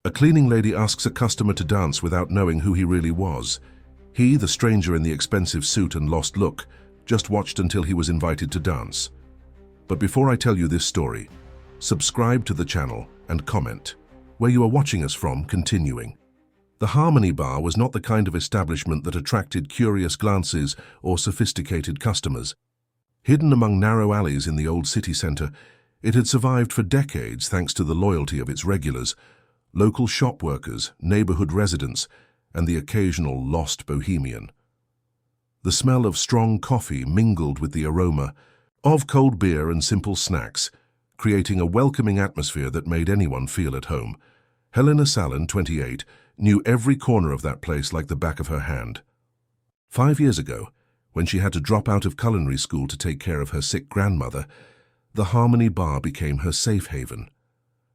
A cleaning lady asks a customer to dance without knowing who he really was. He, the stranger in the expensive suit and lost look, just watched until he was invited to dance. But before I tell you this story, subscribe to the channel and comment where you are watching us from. Continuing. The Harmony Bar was not the kind of establishment that attracted curious glances or sophisticated customers. Hidden among narrow alleys in the old city center, it had survived for decades thanks to the loyalty of its regulars, local shop workers, neighborhood residents, and the occasional lost bohemian. The smell of strong coffee mingled with the aroma of cold beer and simple snacks, creating a welcoming atmosphere that made anyone feel at home. Helena Salin, 28, knew every corner of that place like the back of her hand. 5 years ago, when she had to drop out of culinary school to take care of her sick grandmother, the Harmony Bar became her safe haven.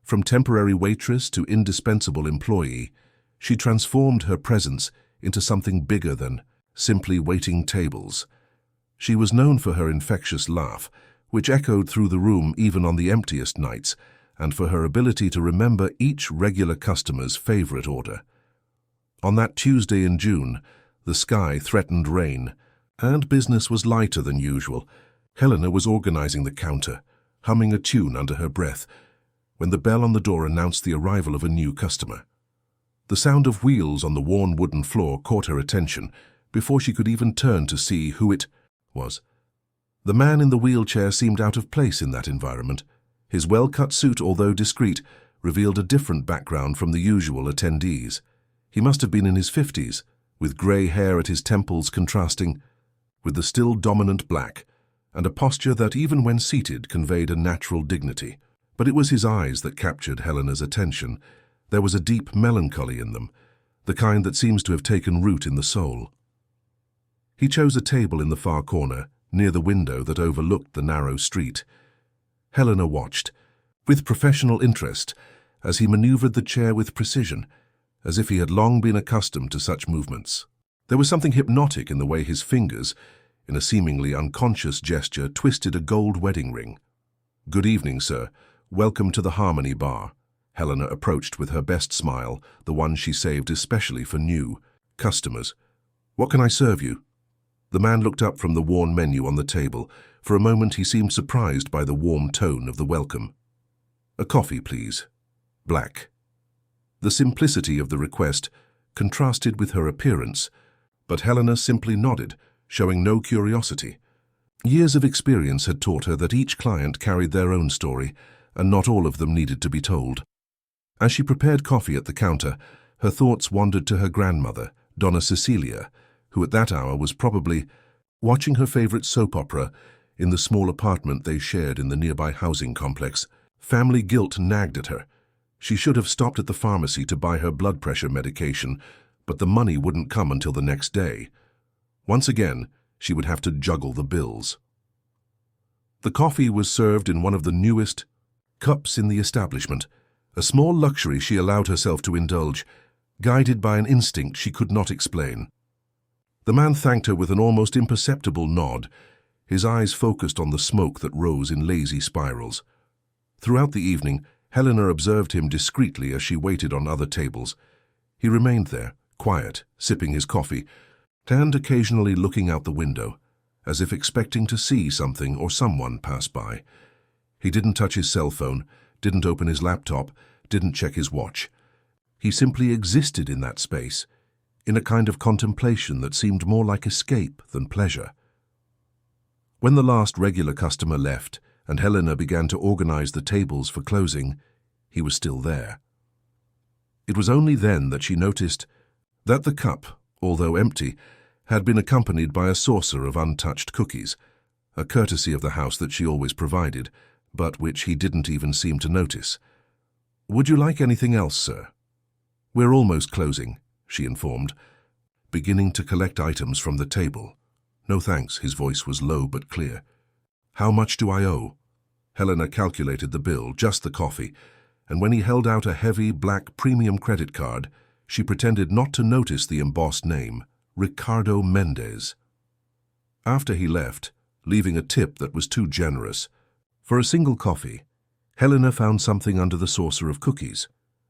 From temporary waitress to indispensable employee, she transformed her presence into something bigger than simply waiting tables. She was known for her infectious laugh, which echoed through the room even on the emptiest nights, and for her ability to remember each regular customer's favorite order. On that Tuesday in June, the sky threatened rain, and business was lighter than usual. Helena was organizing the counter, humming a tune under her breath, when the bell on the door announced the arrival of a new customer. The sound of wheels on the worn wooden floor caught her attention before she could even turn to see who it was. The man in the wheelchair seemed out of place in that environment. His well-cut suit, although discreet, revealed a different background from the usual attendees. He must have been in his 50s, with grey hair at his temples contrasting with the still dominant black, and a posture that, even when seated, conveyed a natural dignity. But it was his eyes that captured Helena's attention. There was a deep melancholy in them, the kind that seems to have taken root in the soul. He chose a table in the far corner, near the window that overlooked the narrow street. Helena watched, with professional interest, as he maneuvered the chair with precision, as if he had long been accustomed to such movements. There was something hypnotic in the way his fingers, in a seemingly unconscious gesture, twisted a gold wedding ring. "Good evening, sir. Welcome to the Harmony Bar." Helena approached with her best smile, the one she saved especially for new customers. "What can I serve you?" The man looked up from the worn menu on the table. For a moment he seemed surprised by the warm tone of the welcome. "A coffee, please. Black." The simplicity of the request contrasted with her appearance, but Helena simply nodded, showing no curiosity. Years of experience had taught her that each client carried their own story, and not all of them needed to be told. As she prepared coffee at the counter, her thoughts wandered to her grandmother, Donna Cecilia, who at that hour was probably watching her favorite soap opera in the small apartment they shared in the nearby housing complex. Family guilt nagged at her. She should have stopped at the pharmacy to buy her blood pressure medication, but the money wouldn't come until the next day. Once again, she would have to juggle the bills. The coffee was served in one of the newest cups in the establishment, a small luxury she allowed herself to indulge, guided by an instinct she could not explain. The man thanked her with an almost imperceptible nod, his eyes focused on the smoke that rose in lazy spirals. Throughout the evening, Helena observed him discreetly as she waited on other tables. He remained there, quiet, sipping his coffee, and occasionally looking out the window, as if expecting to see something or someone pass by. He didn't touch his cell phone, didn't open his laptop, didn't check his watch. He simply existed in that space, in a kind of contemplation that seemed more like escape than pleasure. When the last regular customer left and Helena began to organize the tables for closing, he was still there. It was only then that she noticed that the cup, although empty, had been accompanied by a saucer of untouched cookies, a courtesy of the house that she always provided, but which he didn't even seem to notice. "Would you like anything else, sir?" "We're almost closing," she informed, beginning to collect items from the table. "No thanks," his voice was low but clear. "How much do I owe?" Helena calculated the bill, just the coffee, and when he held out a heavy black premium credit card, she pretended not to notice the embossed name, Ricardo Mendez. After he left, leaving a tip that was too generous, for a single coffee, Helena found something under the saucer of cookies,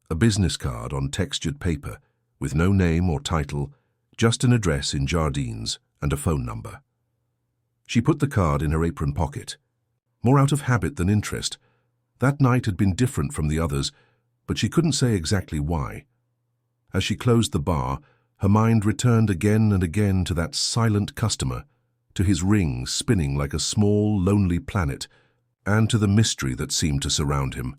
A business card on textured paper, with no name or title, just an address in Jardines and a phone number. She put the card in her apron pocket, more out of habit than interest. That night had been different from the others, but she couldn't say exactly why. As she closed the bar, her mind returned again and again to that silent customer, to his ring spinning like a small, lonely planet, and to the mystery that seemed to surround him.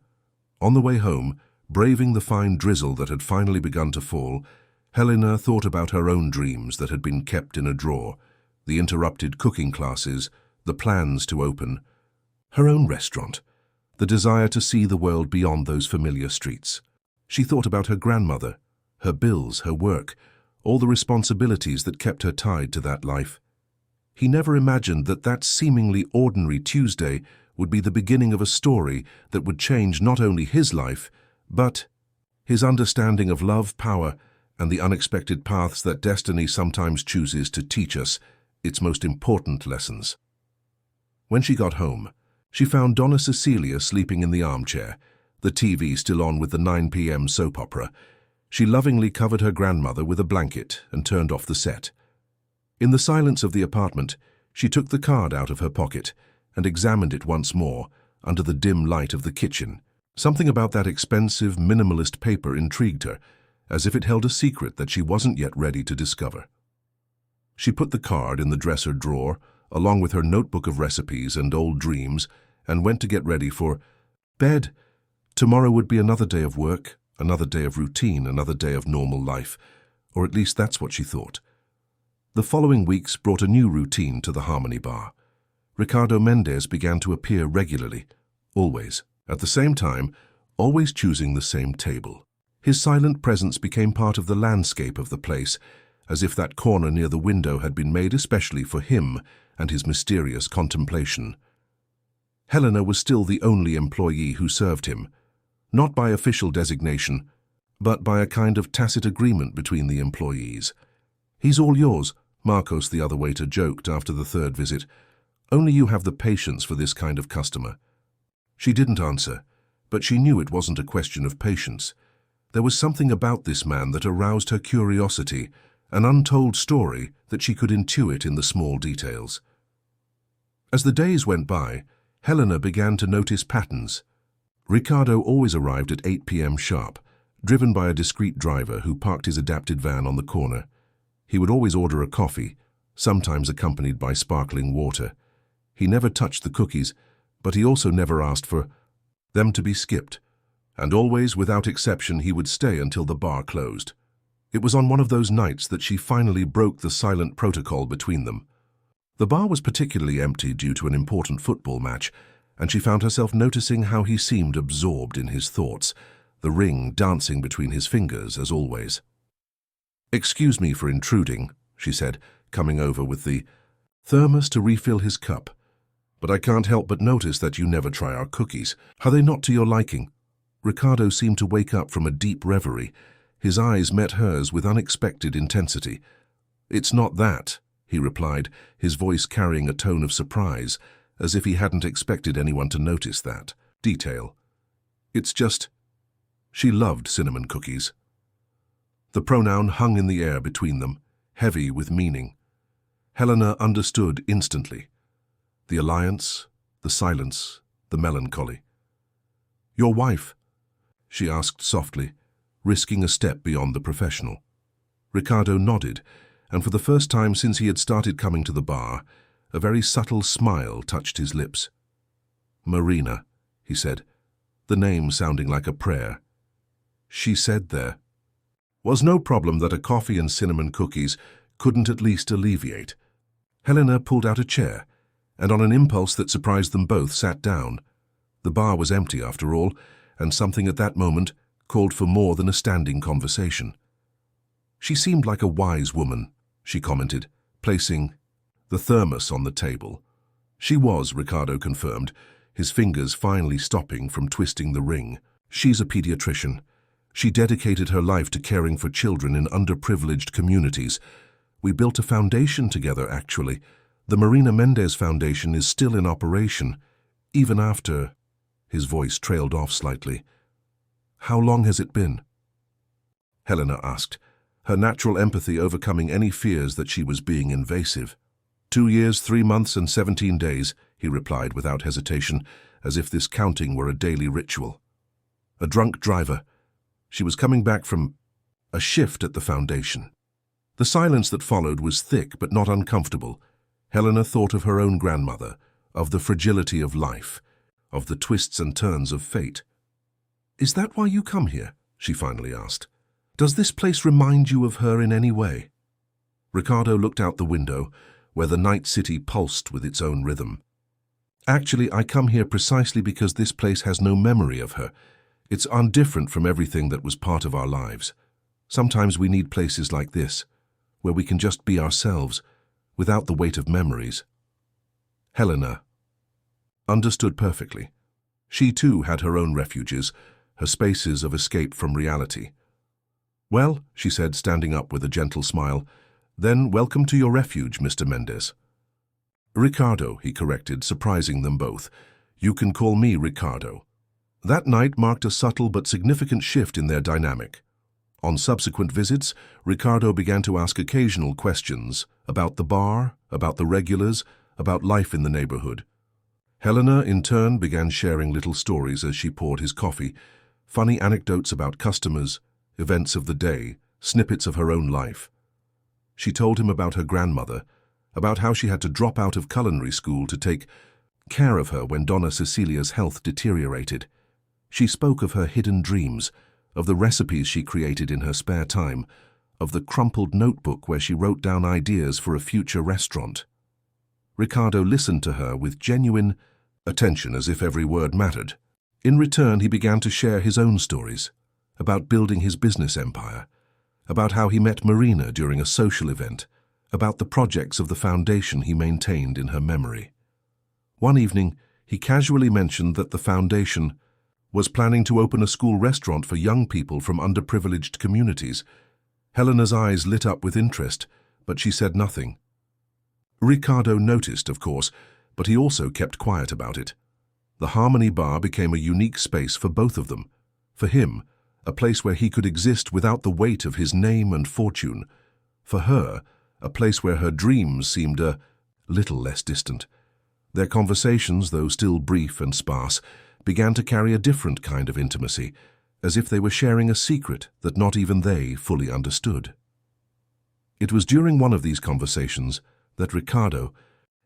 On the way home, braving the fine drizzle that had finally begun to fall, Helena thought about her own dreams that had been kept in a drawer, the interrupted cooking classes, the plans to open, her own restaurant, the desire to see the world beyond those familiar streets. She thought about her grandmother, her bills, her work, all the responsibilities that kept her tied to that life. He never imagined that that seemingly ordinary Tuesday would be the beginning of a story that would change not only his life, but his understanding of love, power, and the unexpected paths that destiny sometimes chooses to teach us its most important lessons. When she got home, she found Donna Cecilia sleeping in the armchair, the TV still on with the 9 p.m. soap opera. She lovingly covered her grandmother with a blanket and turned off the set. In the silence of the apartment, she took the card out of her pocket and examined it once more under the dim light of the kitchen. Something about that expensive, minimalist paper intrigued her, as if it held a secret that she wasn't yet ready to discover. She put the card in the dresser drawer, along with her notebook of recipes and old dreams, and went to get ready for bed. Tomorrow would be another day of work, another day of routine, another day of normal life, or at least that's what she thought. The following weeks brought a new routine to the Harmony Bar. Ricardo Mendez began to appear regularly, always, at the same time, always choosing the same table. His silent presence became part of the landscape of the place, as if that corner near the window had been made especially for him and his mysterious contemplation. Helena was still the only employee who served him, not by official designation, but by a kind of tacit agreement between the employees. "He's all yours," Marcos, the other waiter, joked after the third visit. "Only you have the patience for this kind of customer." She didn't answer, but she knew it wasn't a question of patience. There was something about this man that aroused her curiosity, an untold story that she could intuit in the small details. As the days went by, Helena began to notice patterns. Ricardo always arrived at 8 p.m. sharp, driven by a discreet driver who parked his adapted van on the corner. He would always order a coffee, sometimes accompanied by sparkling water. He never touched the cookies, but he also never asked for them to be skipped. And always, without exception, he would stay until the bar closed. It was on one of those nights that she finally broke the silent protocol between them. The bar was particularly empty due to an important football match, and she found herself noticing how he seemed absorbed in his thoughts, the ring dancing between his fingers as always. "Excuse me for intruding," she said, coming over with the thermos to refill his cup. "But I can't help but notice that you never try our cookies. Are they not to your liking?" Ricardo seemed to wake up from a deep reverie. His eyes met hers with unexpected intensity. "It's not that," he replied, his voice carrying a tone of surprise, as if he hadn't expected anyone to notice that detail. "It's just, she loved cinnamon cookies." The pronoun hung in the air between them, heavy with meaning. Helena understood instantly. The alliance, the silence, the melancholy. "Your wife?" she asked softly, risking a step beyond the professional. Ricardo nodded, and for the first time since he had started coming to the bar, a very subtle smile touched his lips. "Marina," he said, the name sounding like a prayer. She said there was no problem that a coffee and cinnamon cookies couldn't at least alleviate. Helena pulled out a chair, and on an impulse that surprised them both, sat down. The bar was empty after all, and something at that moment called for more than a standing conversation. "She seemed like a wise woman," she commented, placing the thermos on the table. "She was," Ricardo confirmed, his fingers finally stopping from twisting the ring. "She's a pediatrician. She dedicated her life to caring for children in underprivileged communities. We built a foundation together, actually. The Marina Mendez Foundation is still in operation, even after—" his voice trailed off slightly. How long has it been? Helena asked, her natural empathy overcoming any fears that she was being invasive. 2 years, 3 months, and 17 days, he replied without hesitation, as if this counting were a daily ritual. A drunk driver. She was coming back from a shift at the foundation. The silence that followed was thick but not uncomfortable. Helena thought of her own grandmother, of the fragility of life, of the twists and turns of fate. "Is that why you come here?" she finally asked. "Does this place remind you of her in any way?" Ricardo looked out the window, where the night city pulsed with its own rhythm. "Actually, I come here precisely because this place has no memory of her. It's undifferent from everything that was part of our lives. Sometimes we need places like this, where we can just be ourselves, without the weight of memories." Helena understood perfectly. She too had her own refuges, her spaces of escape from reality. "Well," she said, standing up with a gentle smile, "then welcome to your refuge, Mr. Mendez." "Ricardo," he corrected, surprising them both. "You can call me Ricardo." That night marked a subtle but significant shift in their dynamic. On subsequent visits, Ricardo began to ask occasional questions about the bar, about the regulars, about life in the neighborhood. Helena, in turn, began sharing little stories as she poured his coffee, funny anecdotes about customers, events of the day, snippets of her own life. She told him about her grandmother, about how she had to drop out of culinary school to take care of her when Donna Cecilia's health deteriorated. She spoke of her hidden dreams, of the recipes she created in her spare time, of the crumpled notebook where she wrote down ideas for a future restaurant. Ricardo listened to her with genuine attention, as if every word mattered. In return, he began to share his own stories, about building his business empire, about how he met Marina during a social event, about the projects of the foundation he maintained in her memory. One evening, he casually mentioned that the foundation was planning to open a school restaurant for young people from underprivileged communities. Helena's eyes lit up with interest, but she said nothing. Ricardo noticed, of course, but he also kept quiet about it. The Harmony Bar became a unique space for both of them. For him, a place where he could exist without the weight of his name and fortune. For her, a place where her dreams seemed a little less distant. Their conversations, though still brief and sparse, began to carry a different kind of intimacy, as if they were sharing a secret that not even they fully understood. It was during one of these conversations that Ricardo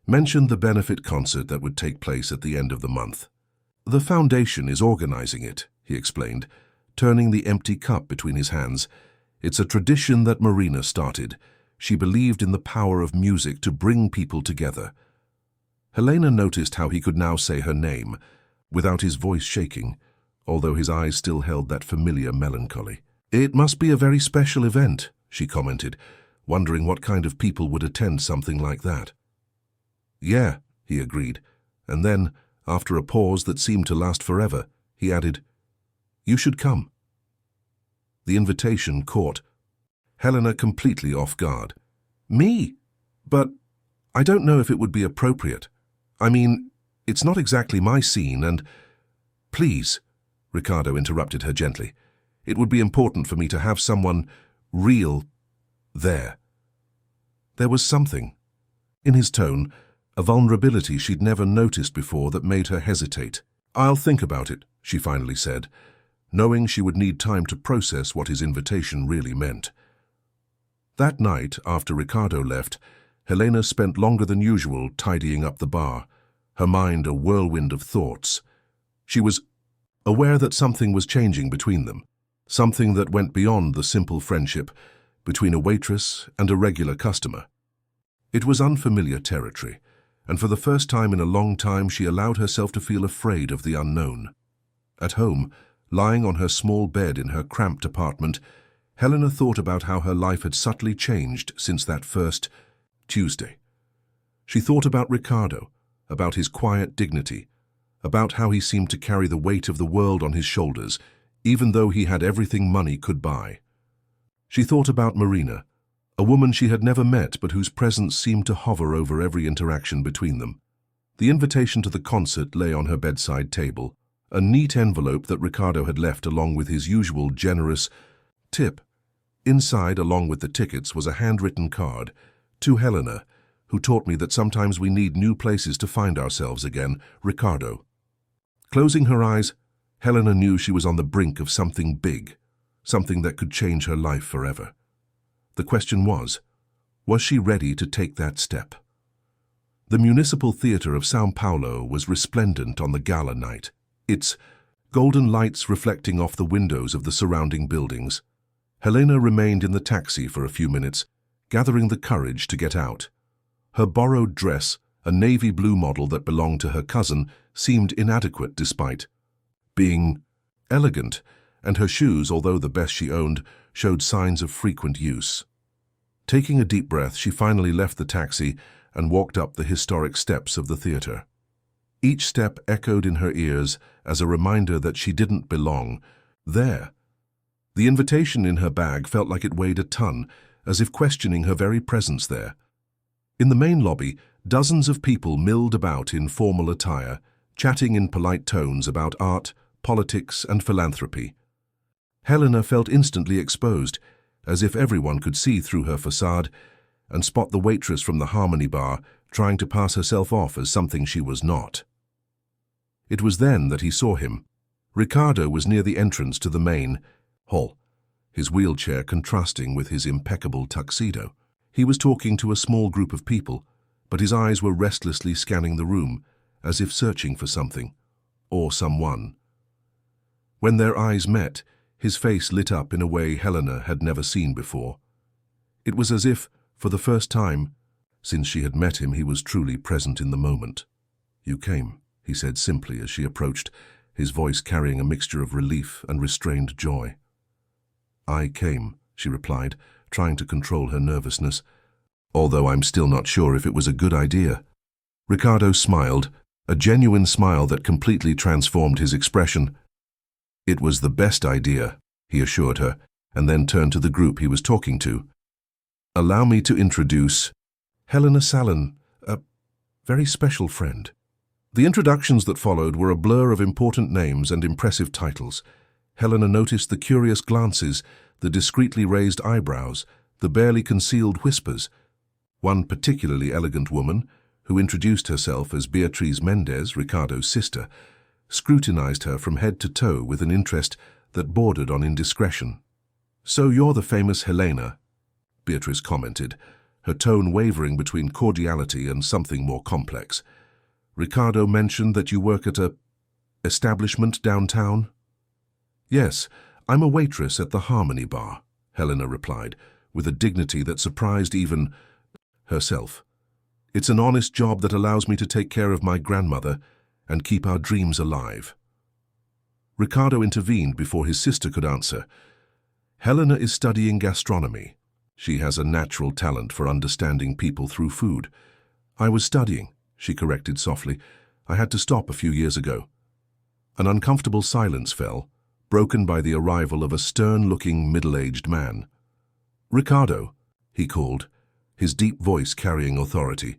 mentioned the benefit concert that would take place at the end of the month. "The foundation is organizing it," he explained, turning the empty cup between his hands. "It's a tradition that Marina started. She believed in the power of music to bring people together." Helena noticed how he could now say her name, without his voice shaking, although his eyes still held that familiar melancholy. "It must be a very special event," she commented, wondering what kind of people would attend something like that. "Yeah," he agreed, and then, after a pause that seemed to last forever, he added, "You should come." The invitation caught Helena completely off guard. "Me? But I don't know if it would be appropriate. I mean, it's not exactly my scene, and—" "Please," Ricardo interrupted her gently, "it would be important for me to have someone real there." There was something in his tone, a vulnerability she'd never noticed before that made her hesitate. "I'll think about it," she finally said, knowing she would need time to process what his invitation really meant. That night, after Ricardo left, Helena spent longer than usual tidying up the bar, her mind a whirlwind of thoughts. She was aware that something was changing between them, something that went beyond the simple friendship between a waitress and a regular customer. It was unfamiliar territory, and for the first time in a long time she allowed herself to feel afraid of the unknown. At home, lying on her small bed in her cramped apartment, Helena thought about how her life had subtly changed since that first Tuesday. She thought about Ricardo, about his quiet dignity, about how he seemed to carry the weight of the world on his shoulders, even though he had everything money could buy. She thought about Marina, a woman she had never met but whose presence seemed to hover over every interaction between them. The invitation to the concert lay on her bedside table, a neat envelope that Ricardo had left along with his usual generous tip. Inside, along with the tickets, was a handwritten card, "To Helena, who taught me that sometimes we need new places to find ourselves again, Ricardo." Closing her eyes, Helena knew she was on the brink of something big, something that could change her life forever. The question was she ready to take that step? The Municipal Theatre of São Paulo was resplendent on the gala night, its golden lights reflecting off the windows of the surrounding buildings. Helena remained in the taxi for a few minutes, gathering the courage to get out. Her borrowed dress, a navy blue model that belonged to her cousin, seemed inadequate despite being elegant, and her shoes, although the best she owned, showed signs of frequent use. Taking a deep breath, she finally left the taxi and walked up the historic steps of the theatre. Each step echoed in her ears as a reminder that she didn't belong there. The invitation in her bag felt like it weighed a ton, as if questioning her very presence there. In the main lobby, dozens of people milled about in formal attire, chatting in polite tones about art, politics, and philanthropy. Helena felt instantly exposed, as if everyone could see through her facade and spot the waitress from the Harmony Bar trying to pass herself off as something she was not. It was then that he saw him. Ricardo was near the entrance to the main hall, his wheelchair contrasting with his impeccable tuxedo. He was talking to a small group of people, but his eyes were restlessly scanning the room, as if searching for something, or someone. When their eyes met, his face lit up in a way Helena had never seen before. It was as if, for the first time, since she had met him, he was truly present in the moment. "You came," he said simply as she approached, his voice carrying a mixture of relief and restrained joy. "I came," she replied, trying to control her nervousness, "although I'm still not sure if it was a good idea." Ricardo smiled, a genuine smile that completely transformed his expression. "It was the best idea," he assured her, and then turned to the group he was talking to. "Allow me to introduce Helena Salin, a very special friend." The introductions that followed were a blur of important names and impressive titles. Helena noticed the curious glances, the discreetly raised eyebrows, the barely concealed whispers. One particularly elegant woman, who introduced herself as Beatriz Mendez, Ricardo's sister, scrutinized her from head to toe with an interest that bordered on indiscretion. "So you're the famous Helena," Beatriz commented, her tone wavering between cordiality and something more complex. "Ricardo mentioned that you work at a establishment downtown?" "Yes, I'm a waitress at the Harmony Bar," Helena replied, with a dignity that surprised even herself. "It's an honest job that allows me to take care of my grandmother and keep our dreams alive." Ricardo intervened before his sister could answer. "Helena is studying gastronomy. She has a natural talent for understanding people through food." "I was studying," she corrected softly. "I had to stop a few years ago." An uncomfortable silence fell, broken by the arrival of a stern-looking, middle-aged man. "Ricardo," he called, his deep voice carrying authority.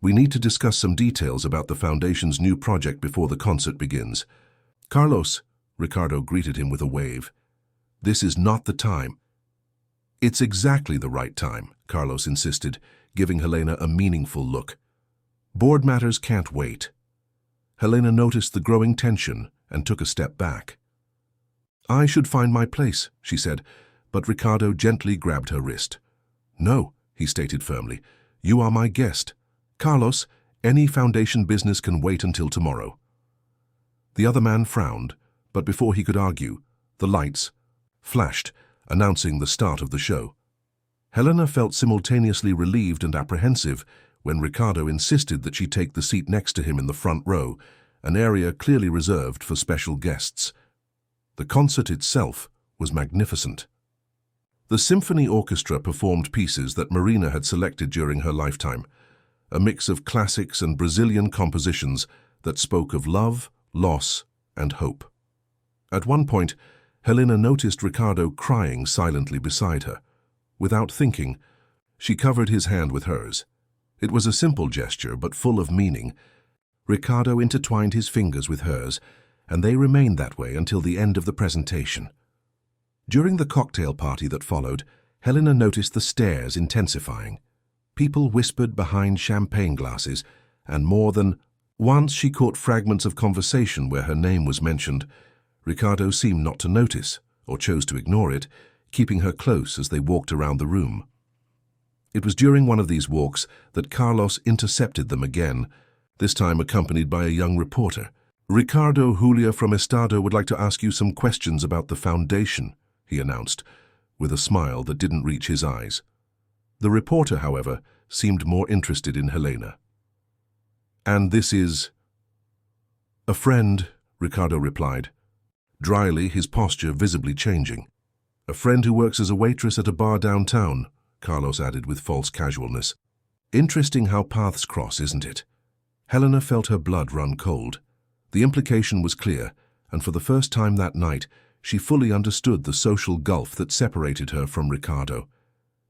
"We need to discuss some details about the Foundation's new project before the concert begins." "Carlos," Ricardo greeted him with a wave. "This is not the time." "It's exactly the right time," Carlos insisted, giving Helena a meaningful look. "Board matters can't wait." Helena noticed the growing tension and took a step back. "I should find my place," she said, but Ricardo gently grabbed her wrist. "No," he stated firmly, "you are my guest. Carlos, any Foundation business can wait until tomorrow." The other man frowned, but before he could argue, the lights flashed, announcing the start of the show. Helena felt simultaneously relieved and apprehensive when Ricardo insisted that she take the seat next to him in the front row, an area clearly reserved for special guests. The concert itself was magnificent. The symphony orchestra performed pieces that Marina had selected during her lifetime, a mix of classics and Brazilian compositions that spoke of love, loss, and hope. At one point, Helena noticed Ricardo crying silently beside her. Without thinking, she covered his hand with hers. It was a simple gesture, but full of meaning. Ricardo intertwined his fingers with hers, and they remained that way until the end of the presentation. During the cocktail party that followed, Helena noticed the stares intensifying. People whispered behind champagne glasses, and more than once she caught fragments of conversation where her name was mentioned. Ricardo seemed not to notice, or chose to ignore it, keeping her close as they walked around the room. It was during one of these walks that Carlos intercepted them again, this time accompanied by a young reporter. "Ricardo Julia from Estado would like to ask you some questions about the foundation," he announced, with a smile that didn't reach his eyes. The reporter, however, seemed more interested in Helena. "And this is—" "A friend," Ricardo replied, dryly, his posture visibly changing. "A friend who works as a waitress at a bar downtown," Carlos added with false casualness. "Interesting how paths cross, isn't it?" Helena felt her blood run cold. The implication was clear, and for the first time that night, she fully understood the social gulf that separated her from Ricardo.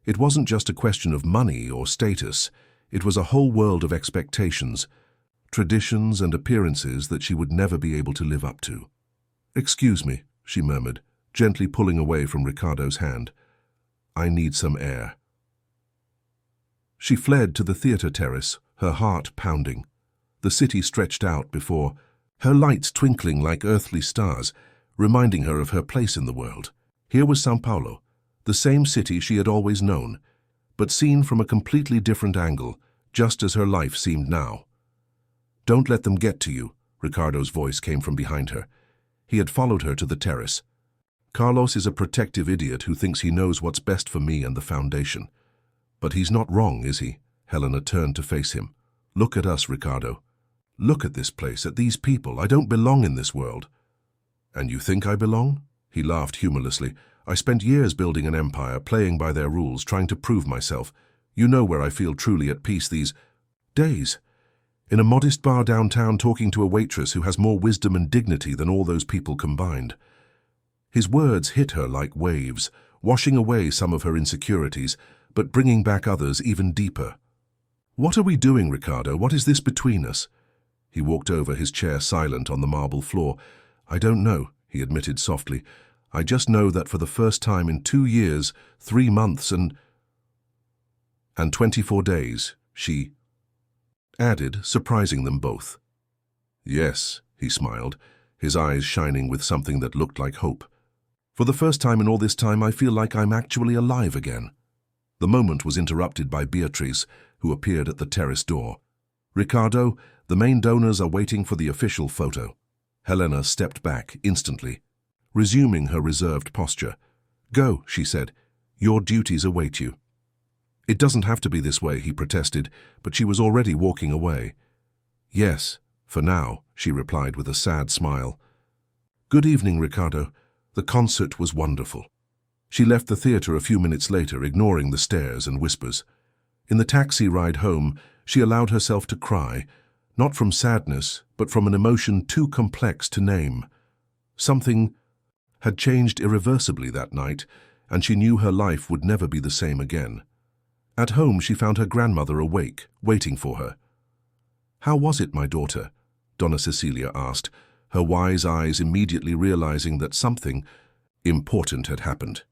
It wasn't just a question of money or status, it was a whole world of expectations, traditions and appearances that she would never be able to live up to. "Excuse me," she murmured, gently pulling away from Ricardo's hand. "I need some air." She fled to the theater terrace, her heart pounding. The city stretched out before, her lights twinkling like earthly stars, reminding her of her place in the world. Here was São Paulo, the same city she had always known, but seen from a completely different angle, just as her life seemed now. "Don't let them get to you," Ricardo's voice came from behind her. He had followed her to the terrace. "Carlos is a protective idiot who thinks he knows what's best for me and the foundation. But he's not wrong, is he?" Helena turned to face him. "Look at us, Ricardo. Look at this place, at these people. I don't belong in this world." "And you think I belong?" He laughed humorlessly. "I spent years building an empire, playing by their rules, trying to prove myself. You know where I feel truly at peace these days. In a modest bar downtown talking to a waitress who has more wisdom and dignity than all those people combined." His words hit her like waves, washing away some of her insecurities, but bringing back others even deeper. "What are we doing, Ricardo? What is this between us?" He walked over, his chair silent on the marble floor. "I don't know," he admitted softly. "I just know that for the first time in 2 years, 3 months and 24 days, she added, surprising them both. "Yes," he smiled, his eyes shining with something that looked like hope. "For the first time in all this time, I feel like I'm actually alive again." The moment was interrupted by Beatrice, who appeared at the terrace door. "Ricardo, the main donors are waiting for the official photo." Helena stepped back instantly, resuming her reserved posture. "Go," she said. "Your duties await you." "It doesn't have to be this way," he protested, but she was already walking away. "Yes, for now," she replied with a sad smile. "Good evening, Ricardo. The concert was wonderful." She left the theater a few minutes later, ignoring the stares and whispers. In the taxi ride home, she allowed herself to cry, not from sadness, but from an emotion too complex to name. Something had changed irreversibly that night, and she knew her life would never be the same again. At home, she found her grandmother awake, waiting for her. "How was it, my daughter?" Donna Cecilia asked, her wise eyes immediately realizing that something important had happened.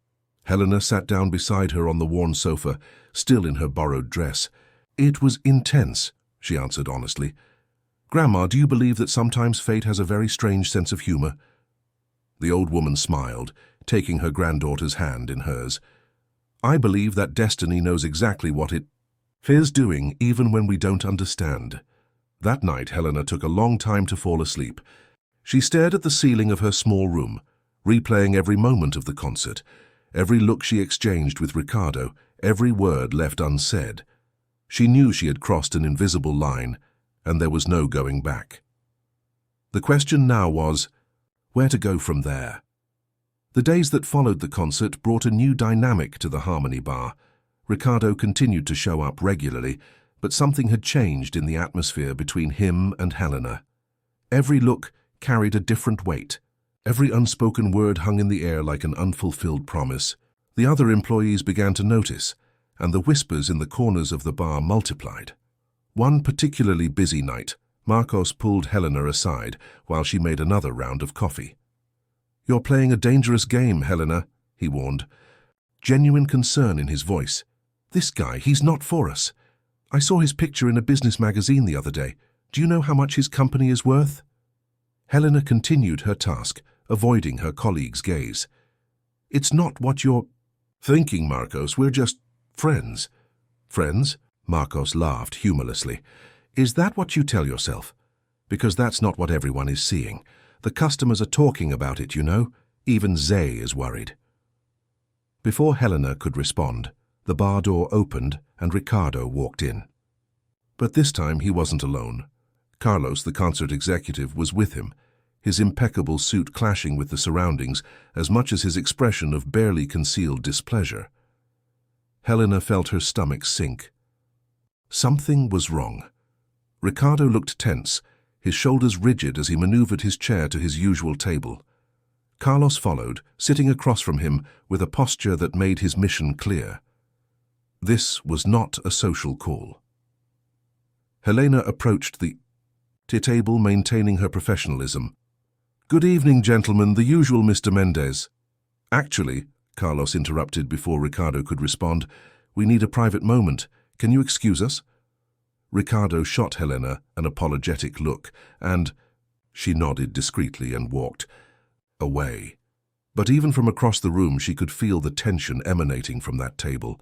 Helena sat down beside her on the worn sofa, still in her borrowed dress. "It was intense," she answered honestly. "Grandma, do you believe that sometimes fate has a very strange sense of humor?" The old woman smiled, taking her granddaughter's hand in hers. "I believe that destiny knows exactly what it is doing, even when we don't understand." That night, Helena took a long time to fall asleep. She stared at the ceiling of her small room, replaying every moment of the concert, every look she exchanged with Ricardo, every word left unsaid. She knew she had crossed an invisible line, and there was no going back. The question now was, where to go from there? The days that followed the concert brought a new dynamic to the Harmony Bar. Ricardo continued to show up regularly, but something had changed in the atmosphere between him and Helena. Every look carried a different weight. Every unspoken word hung in the air like an unfulfilled promise. The other employees began to notice, and the whispers in the corners of the bar multiplied. One particularly busy night, Marcos pulled Helena aside while she made another round of coffee. "You're playing a dangerous game, Helena," he warned, genuine concern in his voice. "This guy, he's not for us. I saw his picture in a business magazine the other day. Do you know how much his company is worth?" Helena continued her task, avoiding her colleague's gaze. "It's not what you're thinking, Marcos. We're just friends." "Friends?" Marcos laughed humorlessly. "Is that what you tell yourself? Because that's not what everyone is seeing. The customers are talking about it, you know. Even Zay is worried." Before Helena could respond, the bar door opened and Ricardo walked in. But this time he wasn't alone. Carlos, the concert executive, was with him, his impeccable suit clashing with the surroundings as much as his expression of barely concealed displeasure. Helena felt her stomach sink. Something was wrong. Ricardo looked tense, his shoulders rigid as he maneuvered his chair to his usual table. Carlos followed, sitting across from him with a posture that made his mission clear. This was not a social call. Helena approached the table, maintaining her professionalism. "Good evening, gentlemen, the usual Mr. Mendez." "Actually," Carlos interrupted before Ricardo could respond, "we need a private moment. Can you excuse us?" Ricardo shot Helena an apologetic look, and she nodded discreetly and walked away. But even from across the room she could feel the tension emanating from that table.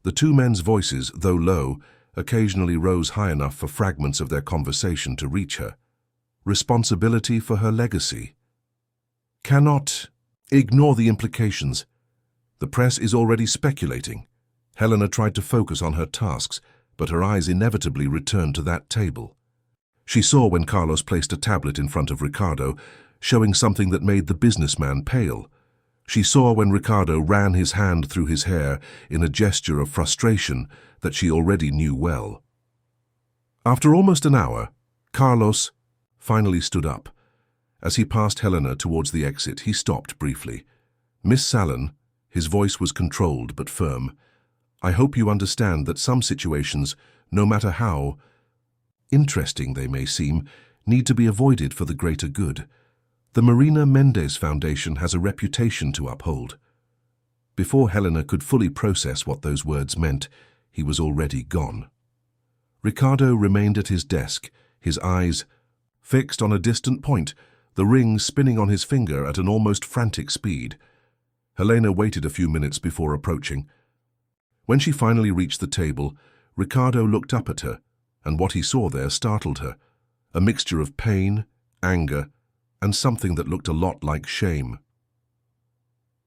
The two men's voices, though low, occasionally rose high enough for fragments of their conversation to reach her. Responsibility for her legacy. "Cannot ignore the implications. The press is already speculating." Helena tried to focus on her tasks, but her eyes inevitably returned to that table. She saw when Carlos placed a tablet in front of Ricardo, showing something that made the businessman pale. She saw when Ricardo ran his hand through his hair in a gesture of frustration that she already knew well. After almost an hour, Carlos finally stood up. As he passed Helena towards the exit, he stopped briefly. "Miss Sallon," his voice was controlled but firm, "I hope you understand that some situations, no matter how interesting they may seem, need to be avoided for the greater good. The Marina Mendez Foundation has a reputation to uphold." Before Helena could fully process what those words meant, he was already gone. Ricardo remained at his desk, his eyes fixed on a distant point, the ring spinning on his finger at an almost frantic speed. Helena waited a few minutes before approaching. When she finally reached the table, Ricardo looked up at her, and what he saw there startled her. A mixture of pain, anger, and something that looked a lot like shame.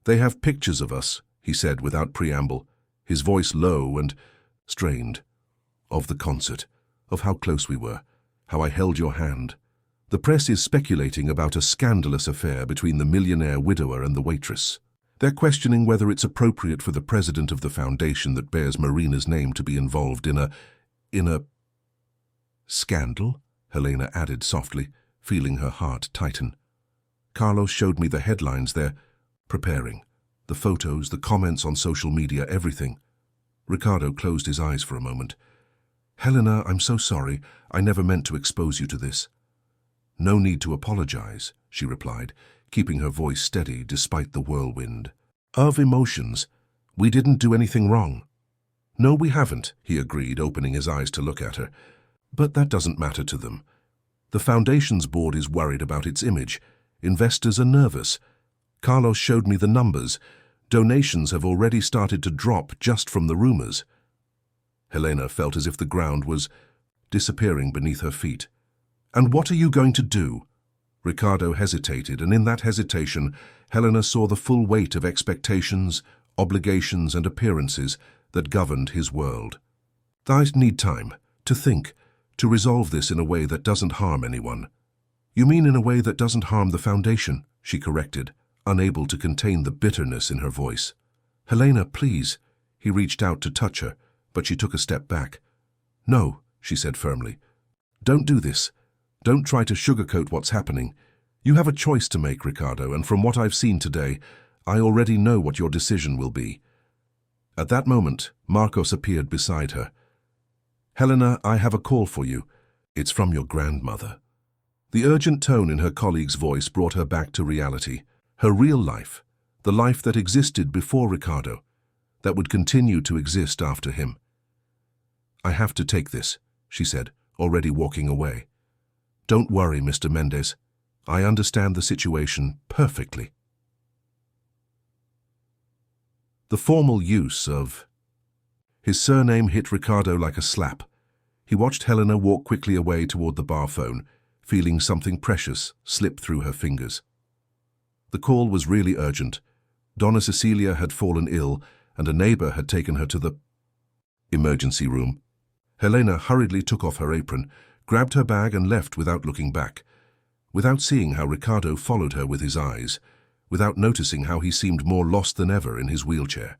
"They have pictures of us," he said without preamble, his voice low and strained. "Of the concert, of how close we were, how I held your hand. The press is speculating about a scandalous affair between the millionaire widower and the waitress. They're questioning whether it's appropriate for the president of the foundation that bears Marina's name to be involved in a scandal," Helena added softly, feeling her heart tighten. "Carlos showed me the headlines they're preparing, the photos, the comments on social media, everything." Ricardo closed his eyes for a moment. "Helena, I'm so sorry. I never meant to expose you to this." "No need to apologize," she replied, keeping her voice steady despite the whirlwind of emotions. "We didn't do anything wrong." "No, we haven't," he agreed, opening his eyes to look at her. "But that doesn't matter to them. The foundation's board is worried about its image. Investors are nervous. Carlos showed me the numbers. Donations have already started to drop just from the rumors." Helena felt as if the ground was disappearing beneath her feet. "And what are you going to do?" Ricardo hesitated, and in that hesitation, Helena saw the full weight of expectations, obligations, and appearances that governed his world. "I need time to think, to resolve this in a way that doesn't harm anyone." "You mean in a way that doesn't harm the foundation?" she corrected, unable to contain the bitterness in her voice. "Helena, please." He reached out to touch her, but she took a step back. "No," she said firmly. "Don't do this. Don't try to sugarcoat what's happening. You have a choice to make, Ricardo, and from what I've seen today, I already know what your decision will be." At that moment, Marcos appeared beside her. "Helena, I have a call for you. It's from your grandmother. The urgent tone in her colleague's voice brought her back to reality. Her real life, the life that existed before Ricardo, that would continue to exist after him. I have to take this, she said, already walking away. Don't worry, Mr. Mendez. I understand the situation perfectly. The formal use of his surname hit Ricardo like a slap. He watched Helena walk quickly away toward the bar phone, feeling something precious slip through her fingers. The call was really urgent. Donna Cecilia had fallen ill, and a neighbor had taken her to the emergency room. Helena hurriedly took off her apron, grabbed her bag and left without looking back, without seeing how Ricardo followed her with his eyes, without noticing how he seemed more lost than ever in his wheelchair.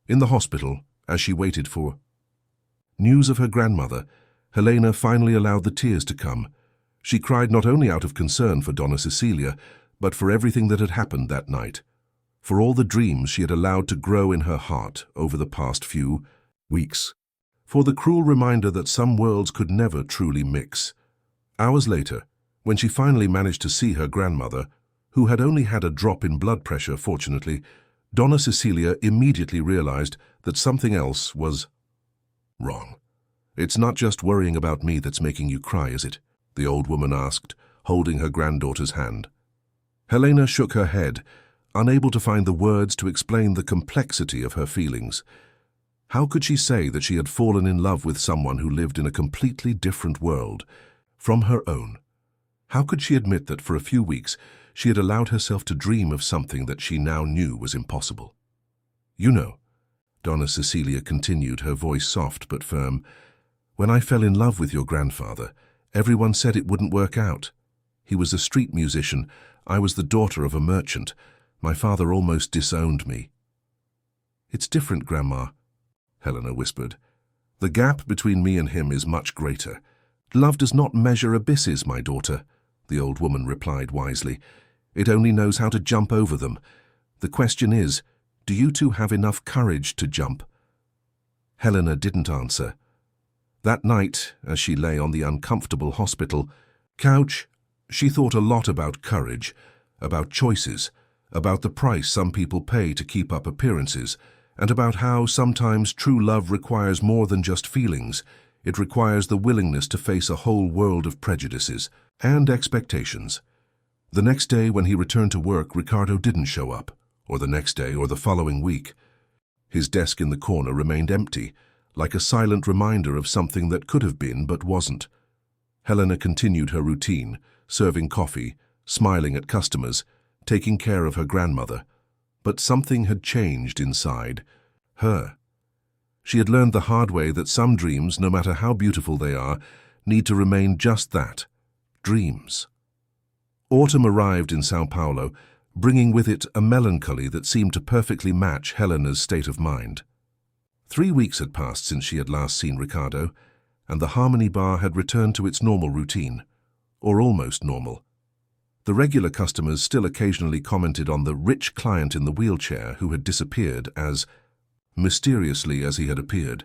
In the hospital, as she waited for news of her grandmother, Helena finally allowed the tears to come. She cried not only out of concern for Donna Cecilia, but for everything that had happened that night, for all the dreams she had allowed to grow in her heart over the past few weeks, for the cruel reminder that some worlds could never truly mix. Hours later, when she finally managed to see her grandmother, who had only had a drop in blood pressure, fortunately, Donna Cecilia immediately realized that something else was wrong. It's not just worrying about me that's making you cry, is it? The old woman asked, holding her granddaughter's hand. Helena shook her head, unable to find the words to explain the complexity of her feelings. How could she say that she had fallen in love with someone who lived in a completely different world from her own? How could she admit that for a few weeks she had allowed herself to dream of something that she now knew was impossible? You know, Donna Cecilia continued, her voice soft but firm, when I fell in love with your grandfather, everyone said it wouldn't work out. He was a street musician. I was the daughter of a merchant. My father almost disowned me. It's different, Grandma, Helena whispered. The gap between me and him is much greater. Love does not measure abysses, my daughter, the old woman replied wisely. It only knows how to jump over them. The question is, do you two have enough courage to jump? Helena didn't answer. That night, as she lay on the uncomfortable hospital couch, she thought a lot about courage, about choices, about the price some people pay to keep up appearances, and about how sometimes true love requires more than just feelings. It requires the willingness to face a whole world of prejudices and expectations. The next day when he returned to work, Ricardo didn't show up, or the next day or the following week. His desk in the corner remained empty, like a silent reminder of something that could have been but wasn't. Helena continued her routine, serving coffee, smiling at customers, taking care of her grandmother. But something had changed inside her. She had learned the hard way that some dreams, no matter how beautiful they are, need to remain just that, dreams. Autumn arrived in Sao Paulo, bringing with it a melancholy that seemed to perfectly match Helena's state of mind. 3 weeks had passed since she had last seen Ricardo, and the Harmony Bar had returned to its normal routine, or almost normal. The regular customers still occasionally commented on the rich client in the wheelchair who had disappeared as mysteriously as he had appeared.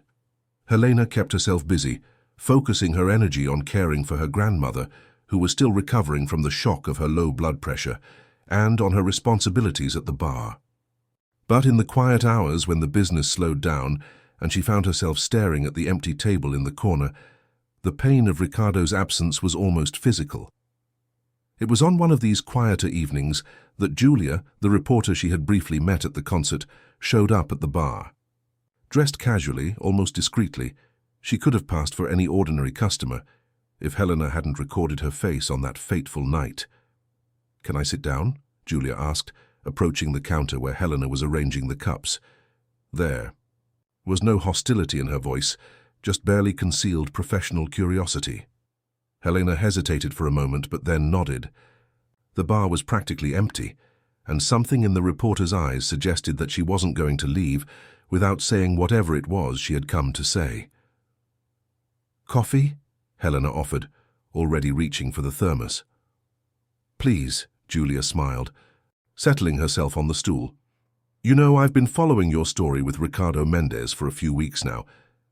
Helena kept herself busy, focusing her energy on caring for her grandmother, who was still recovering from the shock of her low blood pressure, and on her responsibilities at the bar. But in the quiet hours when the business slowed down and she found herself staring at the empty table in the corner, the pain of Ricardo's absence was almost physical. It was on one of these quieter evenings that Julia, the reporter she had briefly met at the concert, showed up at the bar. Dressed casually, almost discreetly, she could have passed for any ordinary customer if Helena hadn't recorded her face on that fateful night. "Can I sit down?" Julia asked, approaching the counter where Helena was arranging the cups. There was no hostility in her voice, just barely concealed professional curiosity. Helena hesitated for a moment, but then nodded. The bar was practically empty, and something in the reporter's eyes suggested that she wasn't going to leave without saying whatever it was she had come to say. "Coffee?" Helena offered, already reaching for the thermos. "Please," Julia smiled, settling herself on the stool. "You know, I've been following your story with Ricardo Mendez for a few weeks now,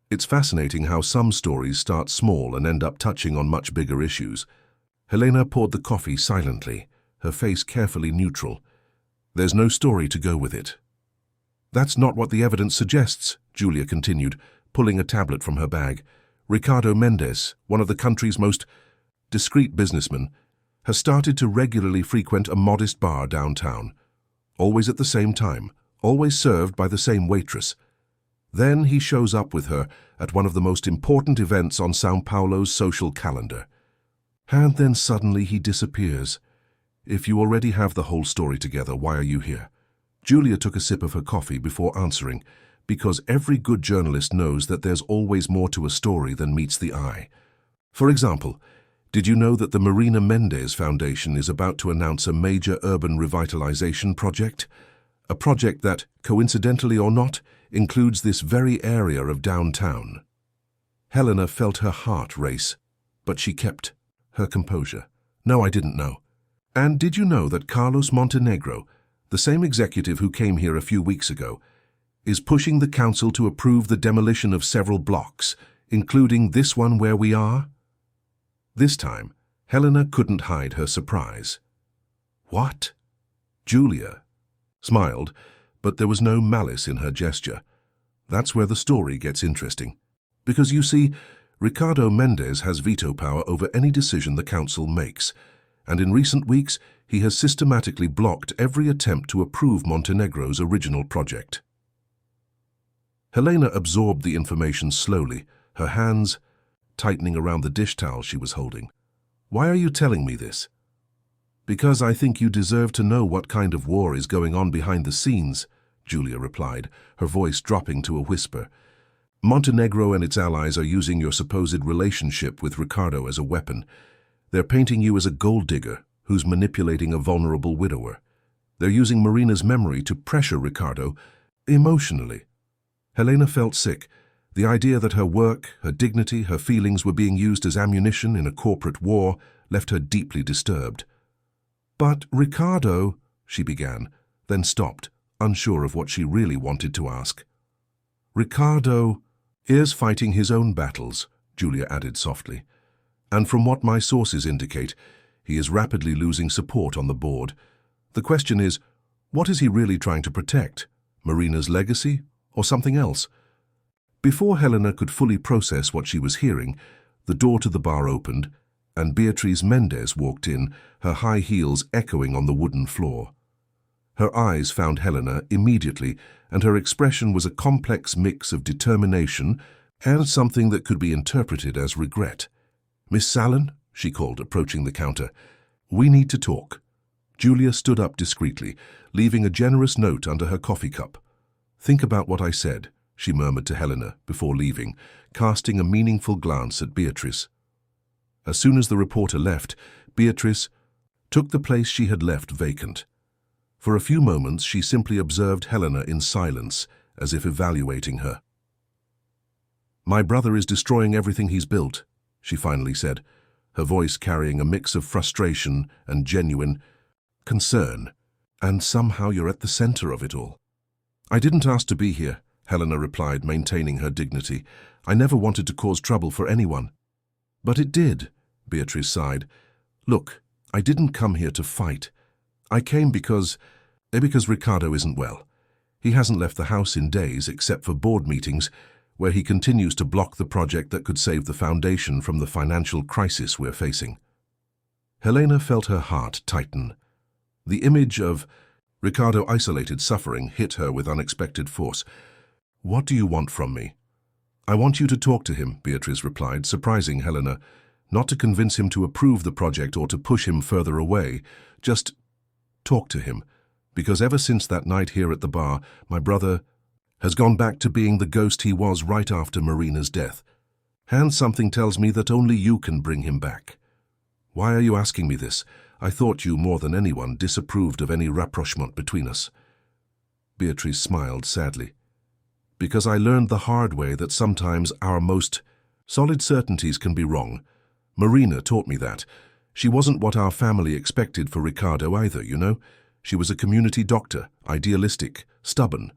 It's fascinating how some stories start small and end up touching on much bigger issues. Helena poured the coffee silently, her face carefully neutral. There's no story to go with it. That's not what the evidence suggests, Julia continued, pulling a tablet from her bag. Ricardo Mendez, one of the country's most discreet businessmen, has started to regularly frequent a modest bar downtown. Always at the same time, always served by the same waitress. Then he shows up with her at one of the most important events on São Paulo's social calendar. And then suddenly he disappears. If you already have the whole story together, why are you here? Julia took a sip of her coffee before answering, because every good journalist knows that there's always more to a story than meets the eye. For example, did you know that the Marina Mendez Foundation is about to announce a major urban revitalization project? A project that, coincidentally or not, includes this very area of downtown. Helena felt her heart race, but she kept her composure. No, I didn't know. And did you know that Carlos Montenegro, the same executive who came here a few weeks ago, is pushing the council to approve the demolition of several blocks, including this one where we are? This time, Helena couldn't hide her surprise. What? Julia smiled, but there was no malice in her gesture. That's where the story gets interesting. Because you see, Ricardo Mendez has veto power over any decision the council makes, and in recent weeks he has systematically blocked every attempt to approve Montenegro's original project. Helena absorbed the information slowly, her hands tightening around the dish towel she was holding. Why are you telling me this? Because I think you deserve to know what kind of war is going on behind the scenes, Julia replied, her voice dropping to a whisper. Montenegro and its allies are using your supposed relationship with Ricardo as a weapon. They're painting you as a gold digger who's manipulating a vulnerable widower. They're using Marina's memory to pressure Ricardo emotionally. Helena felt sick. The idea that her work, her dignity, her feelings were being used as ammunition in a corporate war left her deeply disturbed. But Ricardo, she began, then stopped, unsure of what she really wanted to ask. Ricardo is fighting his own battles, Julia added softly. And from what my sources indicate, he is rapidly losing support on the board. The question is, what is he really trying to protect? Marina's legacy or something else? Before Helena could fully process what she was hearing, the door to the bar opened, and Beatriz Mendez walked in, her high heels echoing on the wooden floor. Her eyes found Helena immediately, and her expression was a complex mix of determination and something that could be interpreted as regret. "Miss Sallin," she called, approaching the counter. "We need to talk." Julia stood up discreetly, leaving a generous note under her coffee cup. "Think about what I said," she murmured to Helena before leaving, casting a meaningful glance at Beatrice. As soon as the reporter left, Beatrice took the place she had left vacant. For a few moments, she simply observed Helena in silence, as if evaluating her. "My brother is destroying everything he's built," she finally said, her voice carrying a mix of frustration and genuine concern. "And somehow you're at the center of it all." "I didn't ask to be here," Helena replied, maintaining her dignity. "I never wanted to cause trouble for anyone." "But it did," Beatrice sighed. "Look, I didn't come here to fight. I came because Ricardo isn't well. He hasn't left the house in days except for board meetings, where he continues to block the project that could save the foundation from the financial crisis we're facing." Helena felt her heart tighten. The image of Ricardo isolated suffering hit her with unexpected force. "What do you want from me?" "I want you to talk to him," Beatrice replied, surprising Helena. "Not to convince him to approve the project or to push him further away. Just talk to him. Because ever since that night here at the bar, my brother has gone back to being the ghost he was right after Marina's death. And something tells me that only you can bring him back." "Why are you asking me this? I thought you, more than anyone, disapproved of any rapprochement between us." Beatrice smiled sadly. "Because I learned the hard way that sometimes our most solid certainties can be wrong. Marina taught me that. She wasn't what our family expected for Ricardo either, you know. She was a community doctor, idealistic, stubborn.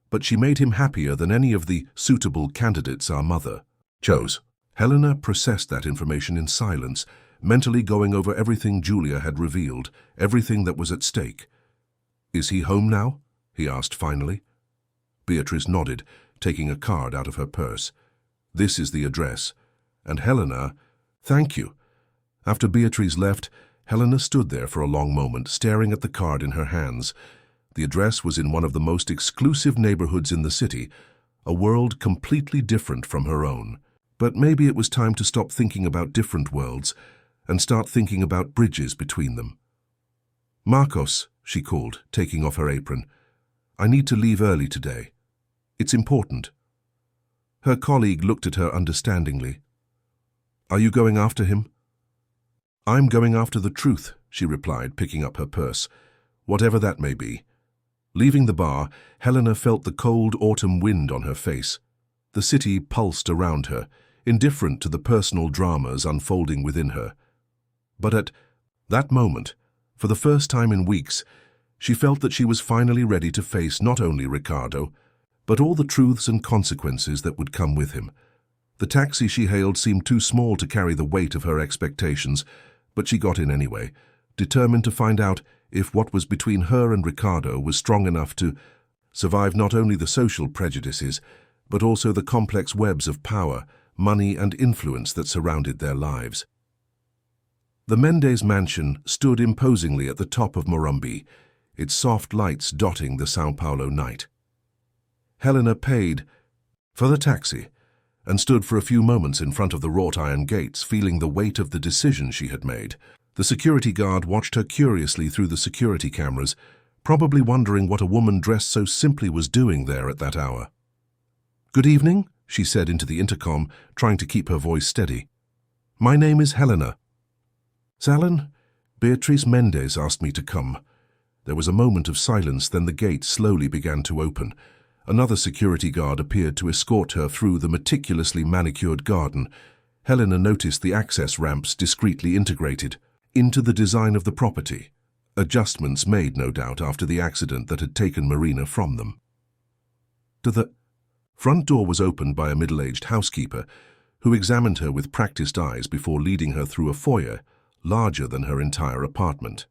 but she made him happier than any of the suitable candidates our mother chose. Helena processed that information in silence, mentally going over everything Julia had revealed, everything that was at stake. "Is he home now?" he asked finally. Beatrice nodded, taking a card out of her purse. "This is the address." And Helena, "Thank you." After Beatrice left, Helena stood there for a long moment, staring at the card in her hands. The address was in one of the most exclusive neighborhoods in the city, a world completely different from her own. But maybe it was time to stop thinking about different worlds and start thinking about bridges between them. "Marcos," she called, taking off her apron. "I need to leave early today. It's important." Her colleague looked at her understandingly. "Are you going after him?" "I'm going after the truth," she replied, picking up her purse, "whatever that may be." Leaving the bar, Helena felt the cold autumn wind on her face. The city pulsed around her, indifferent to the personal dramas unfolding within her. But at that moment, for the first time in weeks, she felt that she was finally ready to face not only Ricardo, but all the truths and consequences that would come with him. The taxi she hailed seemed too small to carry the weight of her expectations, but she got in anyway, determined to find out if what was between her and Ricardo was strong enough to survive not only the social prejudices, but also the complex webs of power, money and influence that surrounded their lives. The Mendez mansion stood imposingly at the top of Morumbi, its soft lights dotting the São Paulo night. Helena paid for the taxi and stood for a few moments in front of the wrought iron gates, feeling the weight of the decision she had made. The security guard watched her curiously through the security cameras, probably wondering what a woman dressed so simply was doing there at that hour. "Good evening," she said into the intercom, trying to keep her voice steady. "My name is Helena. Salon, Beatrice Mendez asked me to come." There was a moment of silence, then the gate slowly began to open. Another security guard appeared to escort her through the meticulously manicured garden. Helena noticed the access ramps discreetly integrated into the design of the property, adjustments made, no doubt, after the accident that had taken Marina from them. The front door was opened by a middle-aged housekeeper who examined her with practiced eyes before leading her through a foyer larger than her entire apartment.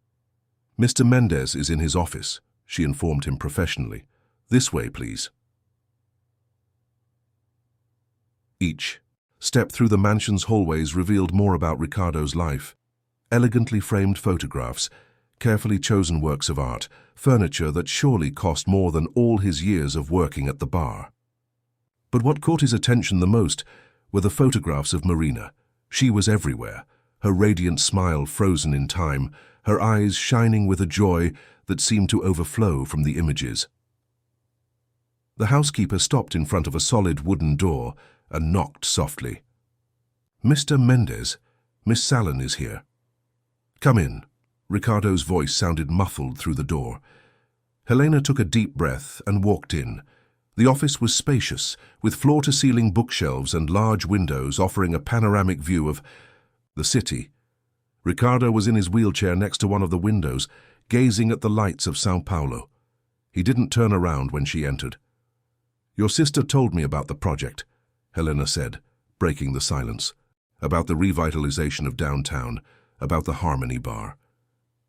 "Mr. Mendez is in his office," she informed him professionally. "This way, please." Each step through the mansion's hallways revealed more about Ricardo's life. Elegantly framed photographs, carefully chosen works of art, furniture that surely cost more than all his years of working at the bar. But what caught his attention the most were the photographs of Marina. She was everywhere, her radiant smile frozen in time, her eyes shining with a joy that seemed to overflow from the images. The housekeeper stopped in front of a solid wooden door and knocked softly. "Mr. Mendez, Miss Salon is here." "Come in." Ricardo's voice sounded muffled through the door. Helena took a deep breath and walked in. The office was spacious, with floor-to-ceiling bookshelves and large windows offering a panoramic view of the city. Ricardo was in his wheelchair next to one of the windows, gazing at the lights of São Paulo. He didn't turn around when she entered. "Your sister told me about the project," Helena said, breaking the silence. "About the revitalization of downtown, about the Harmony Bar."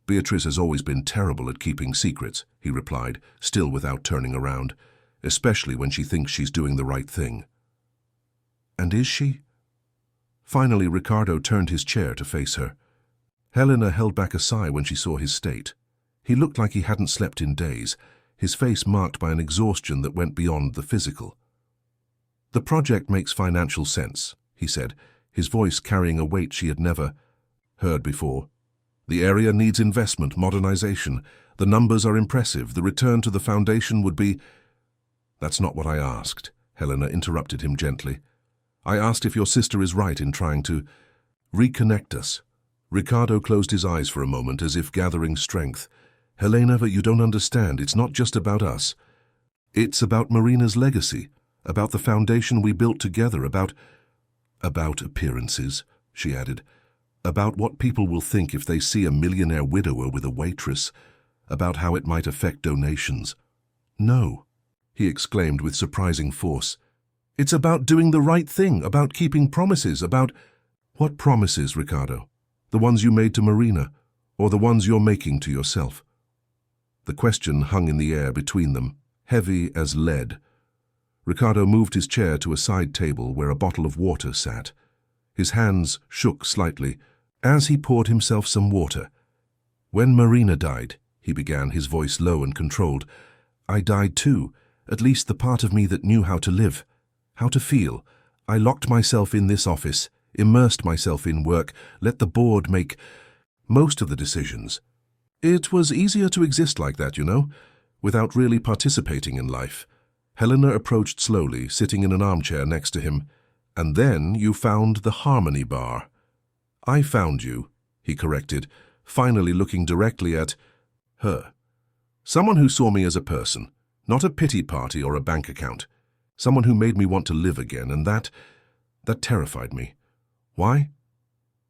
"Beatrice has always been terrible at keeping secrets," he replied, still without turning around, "especially when she thinks she's doing the right thing." "And is she?" Finally, Ricardo turned his chair to face her. Helena held back a sigh when she saw his state. He looked like he hadn't slept in days, his face marked by an exhaustion that went beyond the physical. "The project makes financial sense," he said, his voice carrying a weight she had never heard before. "The area needs investment, modernization. The numbers are impressive. The return to the foundation would be—" "That's not what I asked," Helena interrupted him gently. "I asked if your sister is right in trying to reconnect us." Ricardo closed his eyes for a moment as if gathering strength. "Helena, but you don't understand. It's not just about us. It's about Marina's legacy, about the foundation we built together, about appearances," she added. "About what people will think if they see a millionaire widower with a waitress, about how it might affect donations." "No," he exclaimed with surprising force. "It's about doing the right thing, about keeping promises, about—" "What promises, Ricardo? The ones you made to Marina, or the ones you're making to yourself?" The question hung in the air between them, heavy as lead. Ricardo moved his chair to a side table where a bottle of water sat. His hands shook slightly as he poured himself some water. "When Marina died," he began, his voice low and controlled, "I died too, at least the part of me that knew how to live, how to feel. I locked myself in this office, immersed myself in work, let the board make most of the decisions. It was easier to exist like that, you know, without really participating in life." Helena approached slowly, sitting in an armchair next to him. "And then you found the Harmony Bar." "I found you," he corrected, finally looking directly at her. "Someone who saw me as a person, not a pity party or a bank account. Someone who made me want to live again, and that terrified me. Why?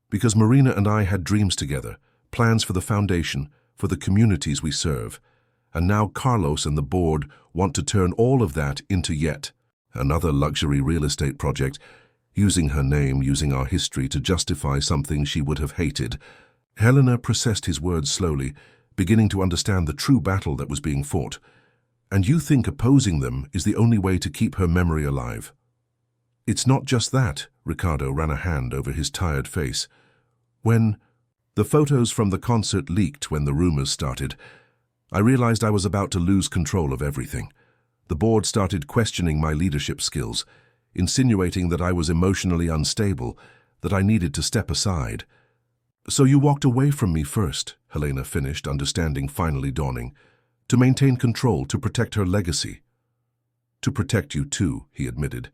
Because Marina and I had dreams together, plans for the foundation, for the communities we serve. And now Carlos and the board want to turn all of that into yet another luxury real estate project, using her name, using our history to justify something she would have hated." Helena processed his words slowly, beginning to understand the true battle that was being fought. "And you think opposing them is the only way to keep her memory alive?" "It's not just that," Ricardo ran a hand over his tired face. "When the photos from the concert leaked, when the rumors started, I realized I was about to lose control of everything. The board started questioning my leadership skills, insinuating that I was emotionally unstable, that I needed to step aside." "So you walked away from me first," Helena finished, understanding finally dawning, "to maintain control, to protect her legacy." "To protect you too," he admitted.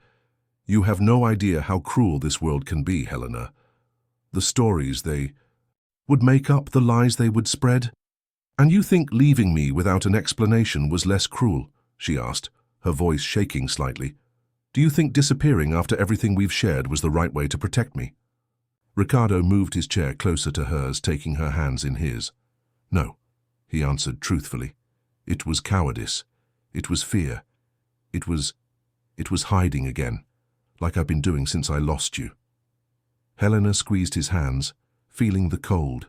"You have no idea how cruel this world can be, Helena. The stories they would make up, the lies they would spread." "And you think leaving me without an explanation was less cruel?" she asked, her voice shaking slightly. "Do you think disappearing after everything we've shared was the right way to protect me?" Ricardo moved his chair closer to hers, taking her hands in his. "No," he answered truthfully. "It was cowardice. It was fear. It was hiding again, like I've been doing since I lost you." Helena squeezed his hands, feeling the cold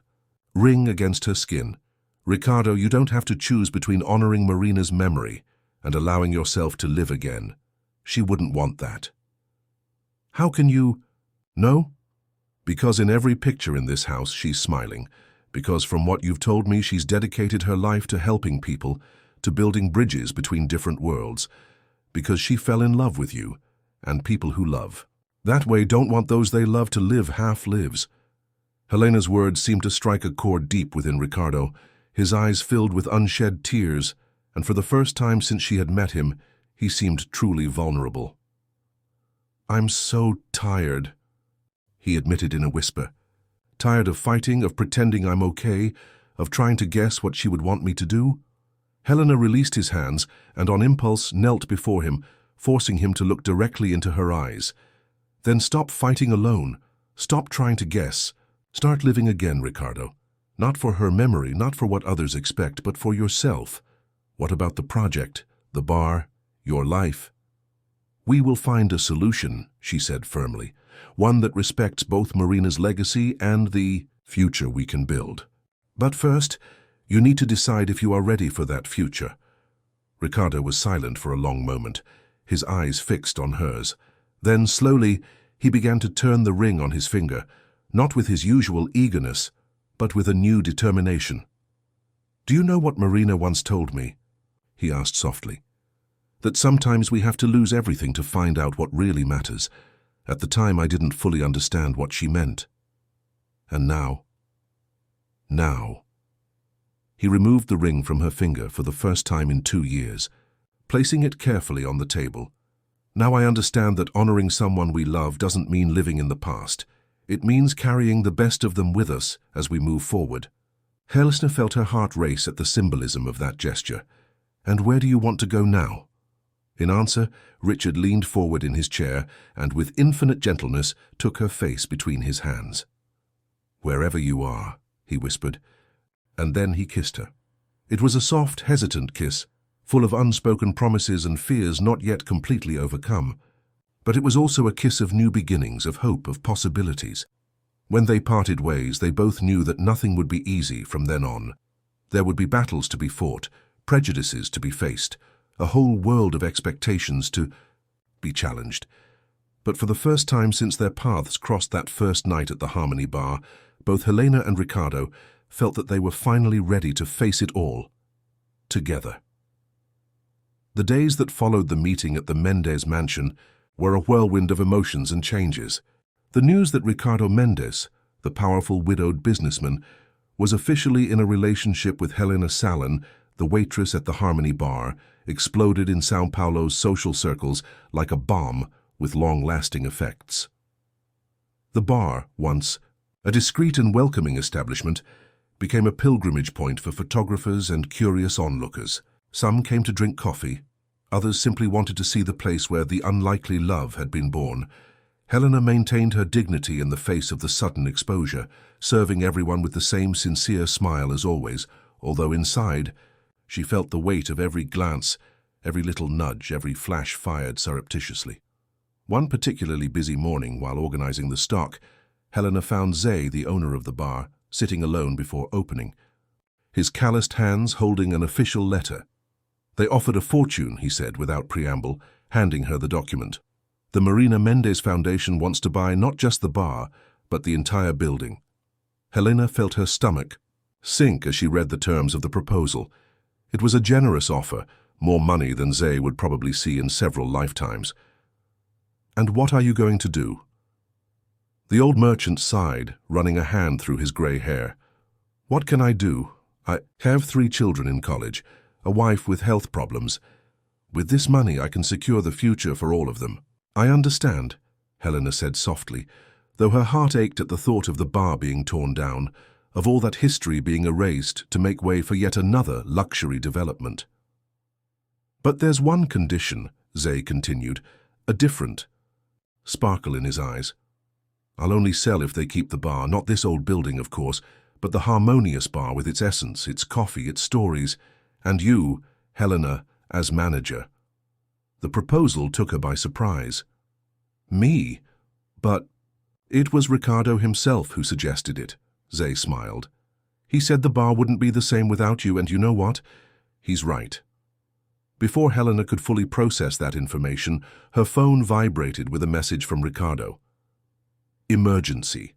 ring against her skin. "Ricardo, you don't have to choose between honoring Marina's memory and allowing yourself to live again. She wouldn't want that." "How can you—" "No? Because in every picture in this house she's smiling. Because from what you've told me, she's dedicated her life to helping people, to building bridges between different worlds. Because she fell in love with you and people who love. That way don't want those they love to live half-lives." Helena's words seemed to strike a chord deep within Ricardo. His eyes filled with unshed tears, and for the first time since she had met him, he seemed truly vulnerable. "I'm so tired," he admitted in a whisper. "Tired of fighting, of pretending I'm okay, of trying to guess what she would want me to do." Helena released his hands and on impulse knelt before him, forcing him to look directly into her eyes. "Then stop fighting alone. Stop trying to guess. Start living again, Ricardo. Not for her memory, not for what others expect, but for yourself. What about the project, the bar, your life?" "We will find a solution," she said firmly. "One that respects both Marina's legacy and the future we can build. But first, you need to decide if you are ready for that future." Ricardo was silent for a long moment, his eyes fixed on hers. Then, slowly, he began to turn the ring on his finger, not with his usual eagerness, but with a new determination. "Do you know what Marina once told me?" he asked softly. "That sometimes we have to lose everything to find out what really matters. At the time I didn't fully understand what she meant. And now. He removed the ring from her finger for the first time in 2 years, placing it carefully on the table. "Now I understand that honoring someone we love doesn't mean living in the past. It means carrying the best of them with us as we move forward." Helena felt her heart race at the symbolism of that gesture. "And where do you want to go now?" In answer, Richard leaned forward in his chair and with infinite gentleness took her face between his hands. "Wherever you are," he whispered, and then he kissed her. It was a soft, hesitant kiss, full of unspoken promises and fears not yet completely overcome. But it was also a kiss of new beginnings, of hope, of possibilities. When they parted ways, they both knew that nothing would be easy from then on. There would be battles to be fought, prejudices to be faced, a whole world of expectations to be challenged. But for the first time since their paths crossed that first night at the Harmony Bar, both Helena and Ricardo felt that they were finally ready to face it all, together. The days that followed the meeting at the Mendez mansion were a whirlwind of emotions and changes. The news that Ricardo Mendez, the powerful widowed businessman, was officially in a relationship with Helena Salin, the waitress at the Harmony Bar, exploded in São Paulo's social circles like a bomb with long-lasting effects. The bar, once a discreet and welcoming establishment, became a pilgrimage point for photographers and curious onlookers. Some came to drink coffee, others simply wanted to see the place where the unlikely love had been born. Helena maintained her dignity in the face of the sudden exposure, serving everyone with the same sincere smile as always, although inside, she felt the weight of every glance, every little nudge, every flash fired surreptitiously. One particularly busy morning, while organizing the stock, Helena found Zay, the owner of the bar, sitting alone before opening, his calloused hands holding an official letter. They offered a fortune, he said without preamble, handing her the document. The Marina Mendez Foundation wants to buy not just the bar, but the entire building. Helena felt her stomach sink as she read the terms of the proposal. It was a generous offer, more money than Zay would probably see in several lifetimes. "And what are you going to do?" The old merchant sighed, running a hand through his grey hair. "What can I do? I have 3 children in college, a wife with health problems. With this money I can secure the future for all of them." "I understand," Helena said softly, though her heart ached at the thought of the bar being torn down, of all that history being erased to make way for yet another luxury development. "But there's one condition," Zay continued, a different sparkle in his eyes. "I'll only sell if they keep the bar, not this old building, of course, but the harmonious bar with its essence, its coffee, its stories, and you, Helena, as manager." The proposal took her by surprise. "Me? But—" "It was Ricardo himself who suggested it," Zay smiled. "He said the bar wouldn't be the same without you, and you know what? He's right." Before Helena could fully process that information, her phone vibrated with a message from Ricardo. "Emergency.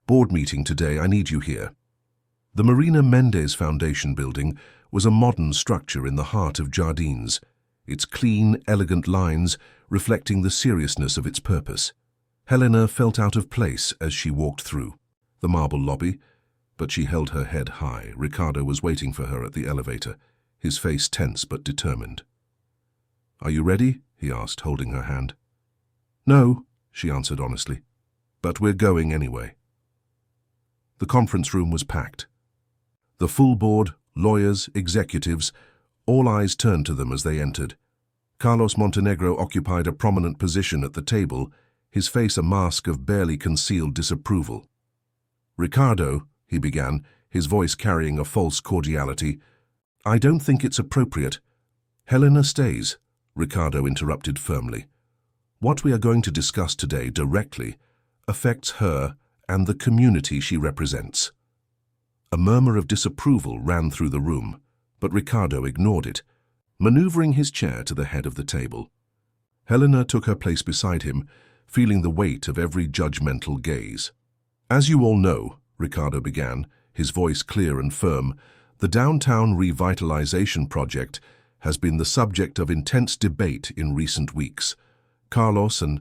Board meeting today, I need you here." The Marina Mendez Foundation building was a modern structure in the heart of Jardines, its clean, elegant lines reflecting the seriousness of its purpose. Helena felt out of place as she walked through the marble lobby, but she held her head high. Ricardo was waiting for her at the elevator, his face tense but determined. "Are you ready?" he asked, holding her hand. "No," she answered honestly, "but we're going anyway." The conference room was packed. The full board, lawyers, executives, all eyes turned to them as they entered. Carlos Montenegro occupied a prominent position at the table, his face a mask of barely concealed disapproval. "Ricardo," he began, his voice carrying a false cordiality, "I don't think it's appropriate." "Helena stays," Ricardo interrupted firmly. "What we are going to discuss today directly affects her and the community she represents." A murmur of disapproval ran through the room, but Ricardo ignored it, maneuvering his chair to the head of the table. Helena took her place beside him, feeling the weight of every judgmental gaze. "As you all know," Ricardo began, his voice clear and firm, "the downtown revitalization project has been the subject of intense debate in recent weeks. Carlos and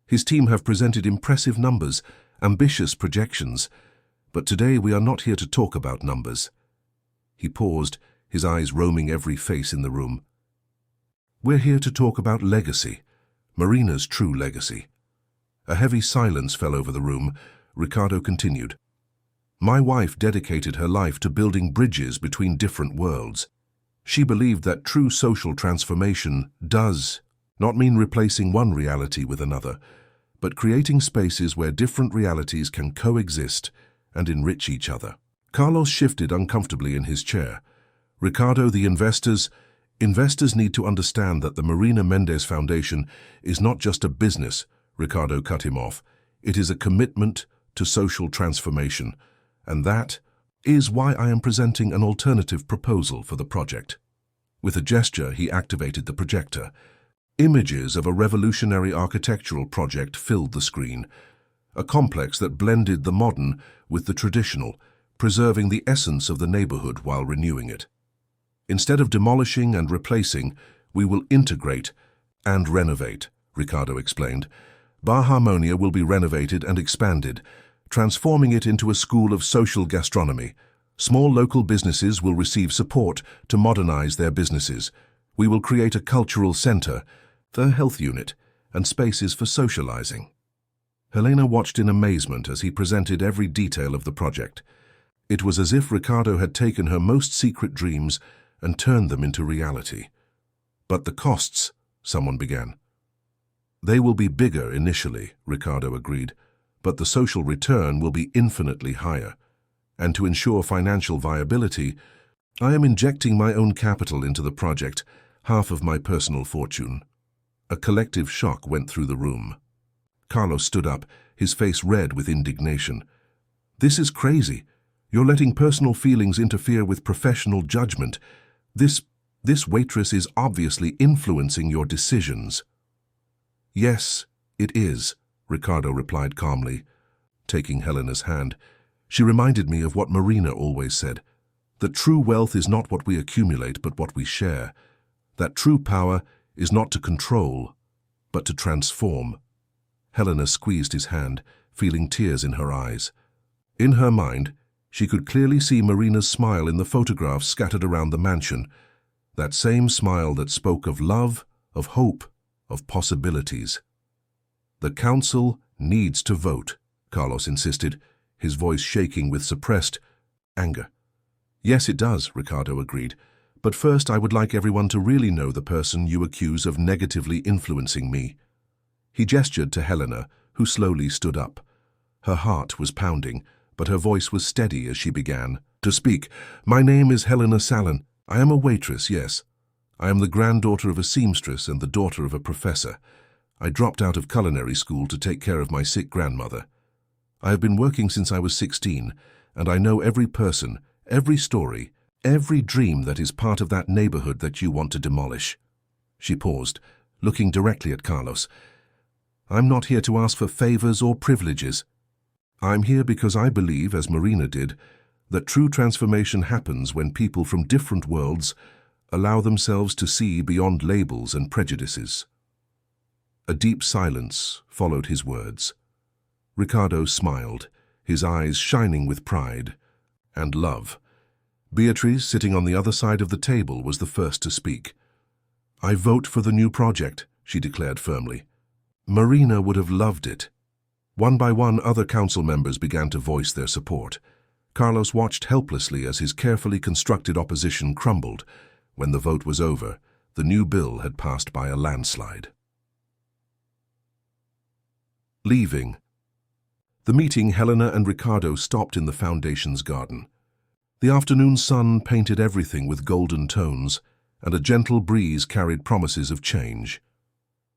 his team have presented impressive numbers, ambitious projections, but today we are not here to talk about numbers." He paused, his eyes roaming every face in the room. "We're here to talk about legacy, Marina's true legacy." A heavy silence fell over the room. Ricardo continued. "My wife dedicated her life to building bridges between different worlds. She believed that true social transformation does not mean replacing one reality with another, but creating spaces where different realities can coexist and enrich each other." Carlos shifted uncomfortably in his chair. "Ricardo, the investors, Investors need to understand that the Marina Mendez Foundation is not just a business, Ricardo cut him off. It is a commitment to social transformation, and that is why I am presenting an alternative proposal for the project. With a gesture, he activated the projector. Images of a revolutionary architectural project filled the screen, a complex that blended the modern with the traditional, preserving the essence of the neighborhood while renewing it. Instead of demolishing and replacing, we will integrate and renovate, Ricardo explained. Bar Harmonia will be renovated and expanded, transforming it into a school of social gastronomy. Small local businesses will receive support to modernize their businesses. We will create a cultural center, the health unit, and spaces for socializing. Helena watched in amazement as he presented every detail of the project. It was as if Ricardo had taken her most secret dreams and turned them into reality. But the costs, someone began. They will be bigger initially, Ricardo agreed, but the social return will be infinitely higher. And to ensure financial viability, I am injecting my own capital into the project, half of my personal fortune. A collective shock went through the room. Carlos stood up, his face red with indignation. This is crazy. You're letting personal feelings interfere with professional judgment. This waitress is obviously influencing your decisions. Yes, it is, Ricardo replied calmly, taking Helena's hand. She reminded me of what Marina always said, that true wealth is not what we accumulate but what we share, that true power is not to control, but to transform. Helena squeezed his hand, feeling tears in her eyes. In her mind, she could clearly see Marina's smile in the photographs scattered around the mansion, that same smile that spoke of love, of hope, of possibilities. The council needs to vote, Carlos insisted, his voice shaking with suppressed anger. Yes, it does, Ricardo agreed. But first I would like everyone to really know the person you accuse of negatively influencing me. He gestured to Helena, who slowly stood up. Her heart was pounding, but her voice was steady as she began to speak. My name is Helena Salin. I am a waitress, yes. I am the granddaughter of a seamstress and the daughter of a professor. I dropped out of culinary school to take care of my sick grandmother. I have been working since I was 16, and I know every person, every story, every dream that is part of that neighborhood that you want to demolish. She paused, looking directly at Carlos. I'm not here to ask for favors or privileges. I'm here because I believe, as Marina did, that true transformation happens when people from different worlds allow themselves to see beyond labels and prejudices. A deep silence followed his words. Ricardo smiled, his eyes shining with pride and love. Beatrice, sitting on the other side of the table, was the first to speak. I vote for the new project, she declared firmly. Marina would have loved it. One by one, other council members began to voice their support. Carlos watched helplessly as his carefully constructed opposition crumbled. When the vote was over, the new bill had passed by a landslide. Leaving. The meeting, Helena and Ricardo stopped in the foundation's garden. The afternoon sun painted everything with golden tones, and a gentle breeze carried promises of change.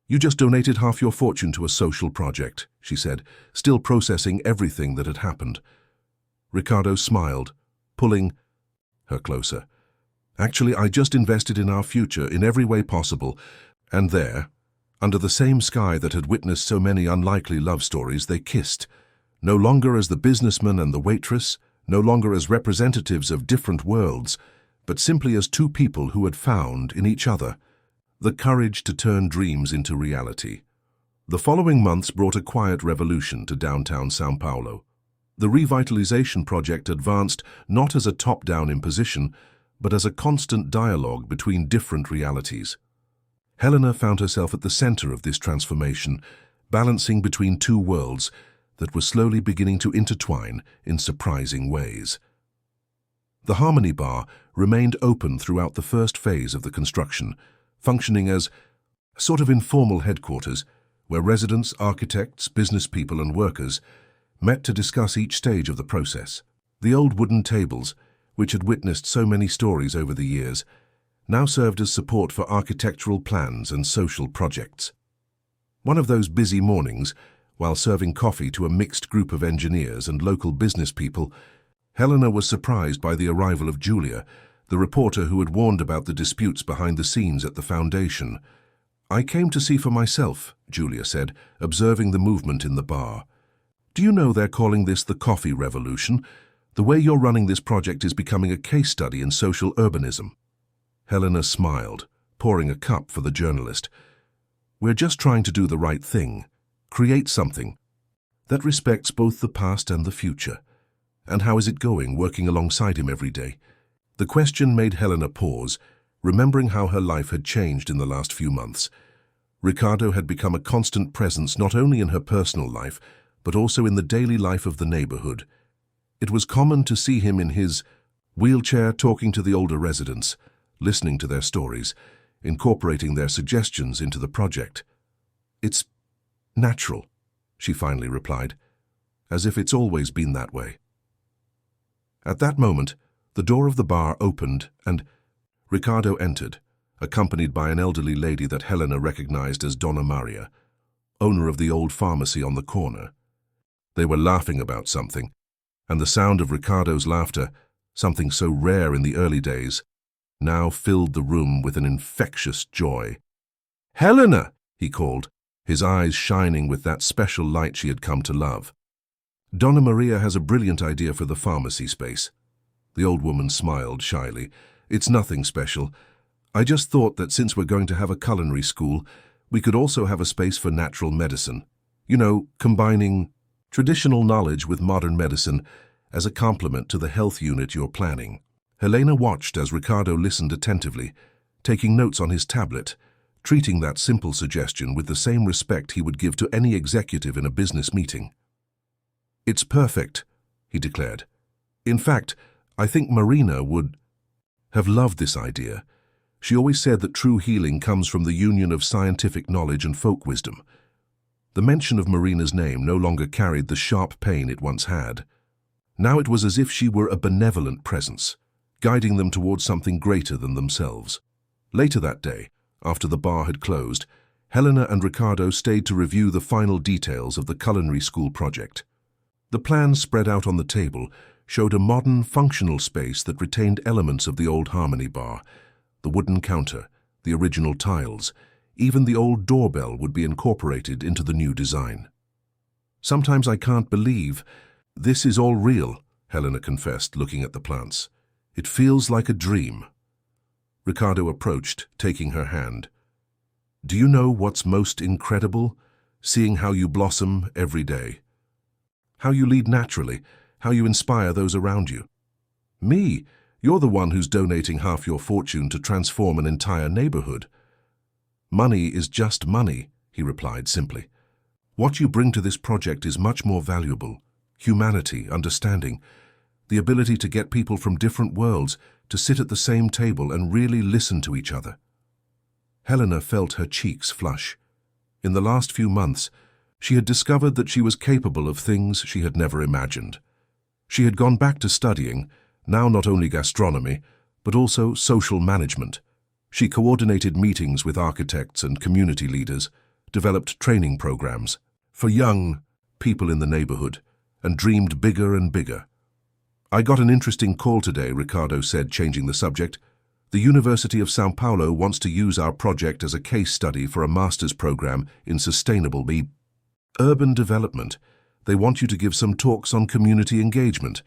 You just donated half your fortune to a social project, she said, still processing everything that had happened. Ricardo smiled, pulling her closer. Actually, I just invested in our future in every way possible, and there, under the same sky that had witnessed so many unlikely love stories, they kissed, no longer as the businessman and the waitress, no longer as representatives of different worlds, but simply as two people who had found, in each other, the courage to turn dreams into reality. The following months brought a quiet revolution to downtown São Paulo. The revitalization project advanced not as a top-down imposition, but as a constant dialogue between different realities. Helena found herself at the center of this transformation, balancing between two worlds that were slowly beginning to intertwine in surprising ways. The Harmony Bar remained open throughout the first phase of the construction, functioning as a sort of informal headquarters where residents, architects, business people and workers met to discuss each stage of the process. The old wooden tables, which had witnessed so many stories over the years, now served as support for architectural plans and social projects. One of those busy mornings, while serving coffee to a mixed group of engineers and local business people, Helena was surprised by the arrival of Julia, the reporter who had warned about the disputes behind the scenes at the foundation. "I came to see for myself," Julia said, observing the movement in the bar. "Do you know they're calling this the coffee revolution? The way you're running this project is becoming a case study in social urbanism." Helena smiled, pouring a cup for the journalist. "We're just trying to do the right thing, create something that respects both the past and the future. And how is it going, working alongside him every day?" The question made Helena pause, remembering how her life had changed in the last few months. Ricardo had become a constant presence not only in her personal life, but also in the daily life of the neighborhood. It was common to see him in his wheelchair talking to the older residents, listening to their stories, incorporating their suggestions into the project. "It's natural," she finally replied, "as if it's always been that way." At that moment, the door of the bar opened and Ricardo entered, accompanied by an elderly lady that Helena recognized as Donna Maria, owner of the old pharmacy on the corner. They were laughing about something, and the sound of Ricardo's laughter, something so rare in the early days, now filled the room with an infectious joy. "Helena!" he called, his eyes shining with that special light she had come to love. "Donna Maria has a brilliant idea for the pharmacy space." The old woman smiled shyly. "It's nothing special. I just thought that since we're going to have a culinary school, we could also have a space for natural medicine. You know, combining traditional knowledge with modern medicine as a complement to the health unit you're planning." Helena watched as Ricardo listened attentively, taking notes on his tablet, treating that simple suggestion with the same respect he would give to any executive in a business meeting. "It's perfect," he declared. "In fact, I think Marina would have loved this idea. She always said that true healing comes from the union of scientific knowledge and folk wisdom." The mention of Marina's name no longer carried the sharp pain it once had. Now it was as if she were a benevolent presence, guiding them towards something greater than themselves. Later that day, after the bar had closed, Helena and Ricardo stayed to review the final details of the culinary school project. The plans spread out on the table showed a modern, functional space that retained elements of the old Harmony bar. The wooden counter, the original tiles, even the old doorbell would be incorporated into the new design. "Sometimes I can't believe this is all real," Helena confessed, looking at the plants. "It feels like a dream." Ricardo approached, taking her hand. "Do you know what's most incredible? Seeing how you blossom every day. How you lead naturally, how you inspire those around you. Me, you're the one who's donating half your fortune to transform an entire neighborhood." "Money is just money," he replied simply. "What you bring to this project is much more valuable. Humanity, understanding, the ability to get people from different worlds to sit at the same table and really listen to each other." Helena felt her cheeks flush. In the last few months, she had discovered that she was capable of things she had never imagined. She had gone back to studying, now not only gastronomy, but also social management. She coordinated meetings with architects and community leaders, developed training programs for young people in the neighborhood, and dreamed bigger and bigger. "I got an interesting call today," Ricardo said, changing the subject. "The University of São Paulo wants to use our project as a case study for a master's program in sustainable urban development. They want you to give some talks on community engagement."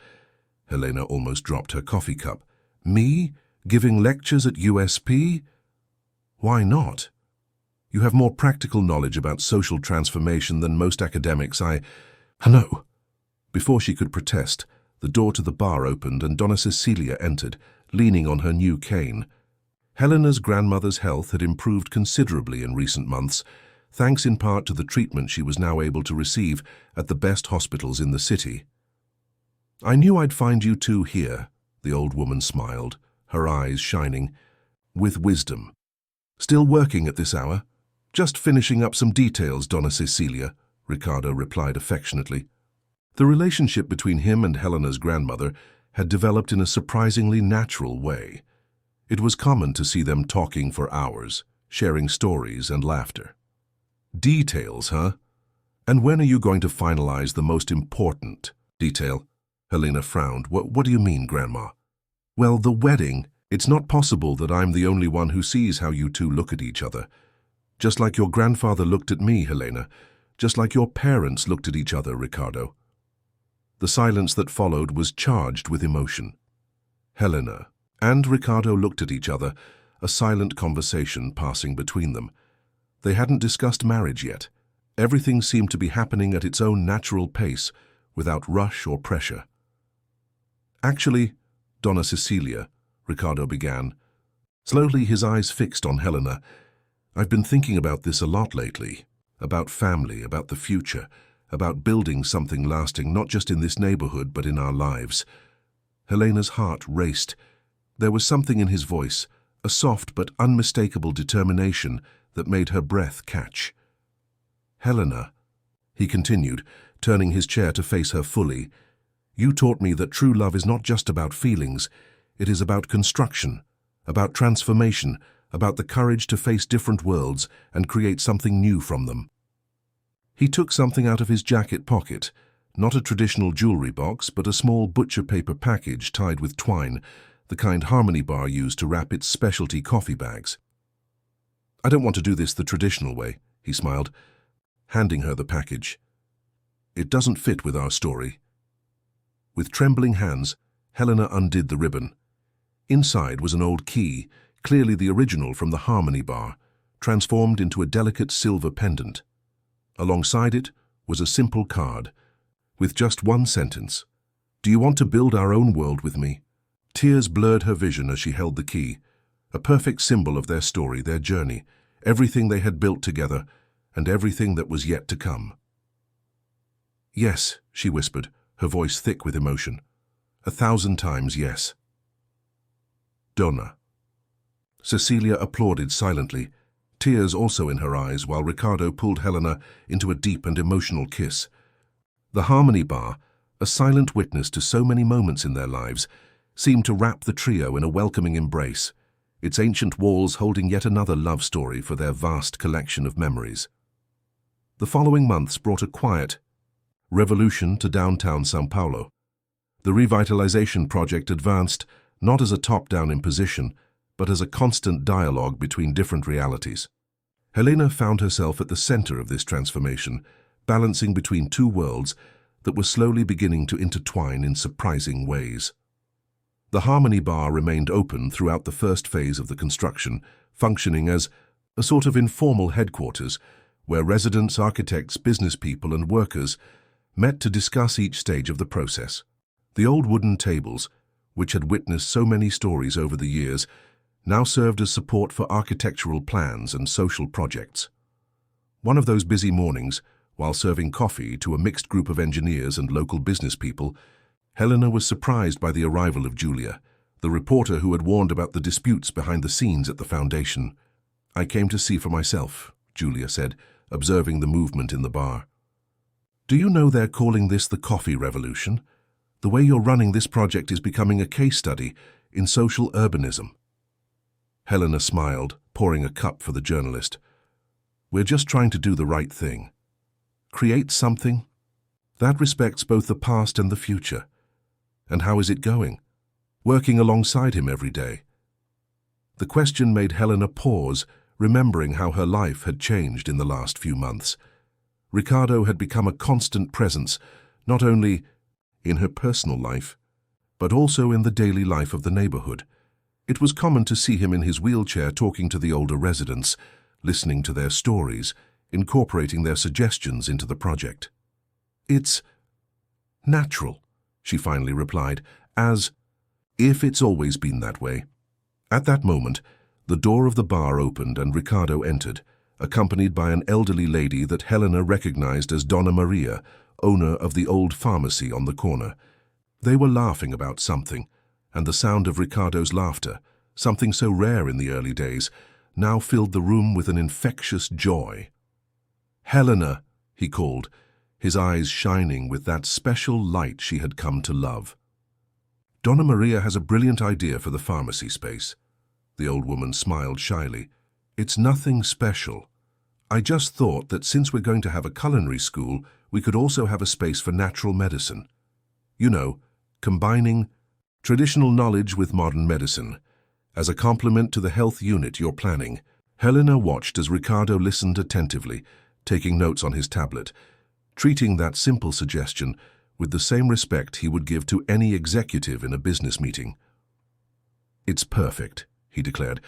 Helena almost dropped her coffee cup. "Me? Giving lectures at USP? Why not? You have more practical knowledge about social transformation than most academics. No." Before she could protest, the door to the bar opened and Donna Cecilia entered, leaning on her new cane. Helena's grandmother's health had improved considerably in recent months, thanks in part to the treatment she was now able to receive at the best hospitals in the city. "I knew I'd find you two here," the old woman smiled, her eyes shining with wisdom. "Still working at this hour?" "Just finishing up some details, Donna Cecilia," Ricardo replied affectionately. The relationship between him and Helena's grandmother had developed in a surprisingly natural way. It was common to see them talking for hours, sharing stories and laughter. Details, huh? And when are you going to finalize the most important detail? Helena frowned. What do you mean, Grandma? Well, the wedding. It's not possible that I'm the only one who sees how you two look at each other. Just like your grandfather looked at me, Helena. Just like your parents looked at each other, Ricardo. The silence that followed was charged with emotion. Helena and Ricardo looked at each other, a silent conversation passing between them. They hadn't discussed marriage yet. Everything seemed to be happening at its own natural pace, without rush or pressure. Actually, Donna Cecilia, Ricardo began. Slowly his eyes fixed on Helena. I've been thinking about this a lot lately. About family, about the future, about building something lasting not just in this neighborhood but in our lives. Helena's heart raced. There was something in his voice, a soft but unmistakable determination that made her breath catch. Helena, he continued, turning his chair to face her fully, you taught me that true love is not just about feelings. It is about construction, about transformation, about the courage to face different worlds and create something new from them. He took something out of his jacket pocket, not a traditional jewelry box, but a small butcher paper package tied with twine, the kind Harmony Bar used to wrap its specialty coffee bags. I don't want to do this the traditional way, he smiled, handing her the package. It doesn't fit with our story. With trembling hands, Helena undid the ribbon. Inside was an old key, clearly the original from the Harmony Bar, transformed into a delicate silver pendant. Alongside it was a simple card, with just one sentence. Do you want to build our own world with me? Tears blurred her vision as she held the key, a perfect symbol of their story, their journey, everything they had built together, and everything that was yet to come. Yes, she whispered, her voice thick with emotion. 1,000 times yes. Donna. Cecilia applauded silently, tears also in her eyes, while Ricardo pulled Helena into a deep and emotional kiss. The Harmony Bar, a silent witness to so many moments in their lives, seemed to wrap the trio in a welcoming embrace, its ancient walls holding yet another love story for their vast collection of memories. The following months brought a quiet revolution to downtown São Paulo. The revitalization project advanced not as a top-down imposition, but as a constant dialogue between different realities. Helena found herself at the center of this transformation, balancing between two worlds that were slowly beginning to intertwine in surprising ways. The Harmony Bar remained open throughout the first phase of the construction, functioning as a sort of informal headquarters where residents, architects, business people, and workers met to discuss each stage of the process. The old wooden tables, which had witnessed so many stories over the years, now served as support for architectural plans and social projects. One of those busy mornings, while serving coffee to a mixed group of engineers and local business people, Helena was surprised by the arrival of Julia, the reporter who had warned about the disputes behind the scenes at the foundation. I came to see for myself, Julia said, observing the movement in the bar. Do you know they're calling this the coffee revolution? The way you're running this project is becoming a case study in social urbanism. Helena smiled, pouring a cup for the journalist. We're just trying to do the right thing. Create something that respects both the past and the future. And how is it going? Working alongside him every day. The question made Helena pause, remembering how her life had changed in the last few months. Ricardo had become a constant presence, not only in her personal life, but also in the daily life of the neighborhood. It was common to see him in his wheelchair talking to the older residents, listening to their stories, incorporating their suggestions into the project. It's natural, she finally replied, as if it's always been that way. At that moment, the door of the bar opened and Ricardo entered, accompanied by an elderly lady that Helena recognized as Donna Maria, owner of the old pharmacy on the corner. They were laughing about something, and the sound of Ricardo's laughter, something so rare in the early days, now filled the room with an infectious joy. "Helena," he called, his eyes shining with that special light she had come to love. "Donna Maria has a brilliant idea for the pharmacy space. The old woman smiled shyly. It's nothing special. I just thought that since we're going to have a culinary school, we could also have a space for natural medicine. You know, combining traditional knowledge with modern medicine. As a complement to the health unit you're planning. Helena watched as Ricardo listened attentively, taking notes on his tablet, treating that simple suggestion with the same respect he would give to any executive in a business meeting. It's perfect, he declared.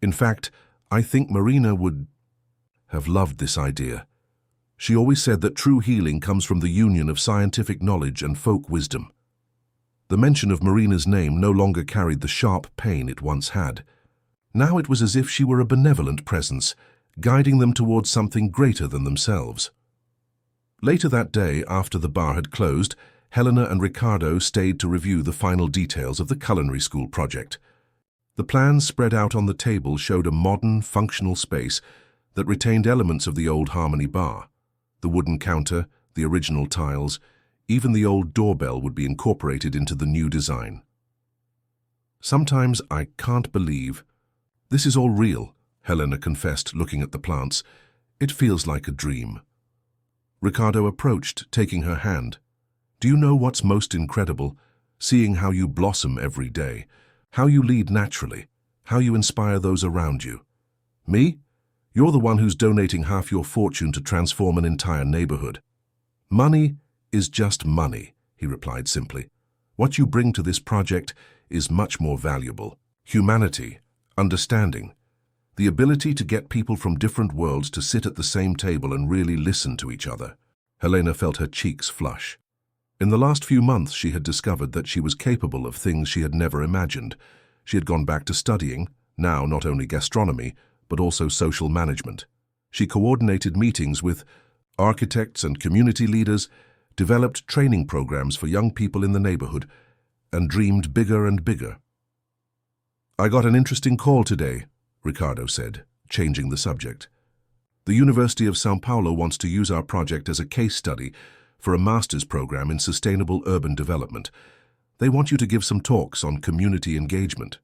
In fact, I think Marina would have loved this idea. She always said that true healing comes from the union of scientific knowledge and folk wisdom. The mention of Marina's name no longer carried the sharp pain it once had. Now it was as if she were a benevolent presence, guiding them towards something greater than themselves. Later that day, after the bar had closed, Helena and Ricardo stayed to review the final details of the culinary school project. The plans spread out on the table showed a modern, functional space that retained elements of the old Harmony bar. The wooden counter, the original tiles, even the old doorbell would be incorporated into the new design. Sometimes I can't believe. This is all real, Helena confessed, looking at the plants. It feels like a dream. Ricardo approached, taking her hand. Do you know what's most incredible? Seeing how you blossom every day, how you lead naturally, how you inspire those around you. Me? You're the one who's donating half your fortune to transform an entire neighborhood. Money is just money, he replied simply. What you bring to this project is much more valuable. Humanity, understanding, the ability to get people from different worlds to sit at the same table and really listen to each other. Helena felt her cheeks flush. In the last few months, she had discovered that she was capable of things she had never imagined. She had gone back to studying, now not only gastronomy, but also social management. She coordinated meetings with architects and community leaders, developed training programs for young people in the neighborhood, and dreamed bigger and bigger. I got an interesting call today, Ricardo said, changing the subject. The University of São Paulo wants to use our project as a case study for a master's program in sustainable urban development. They want you to give some talks on community engagement.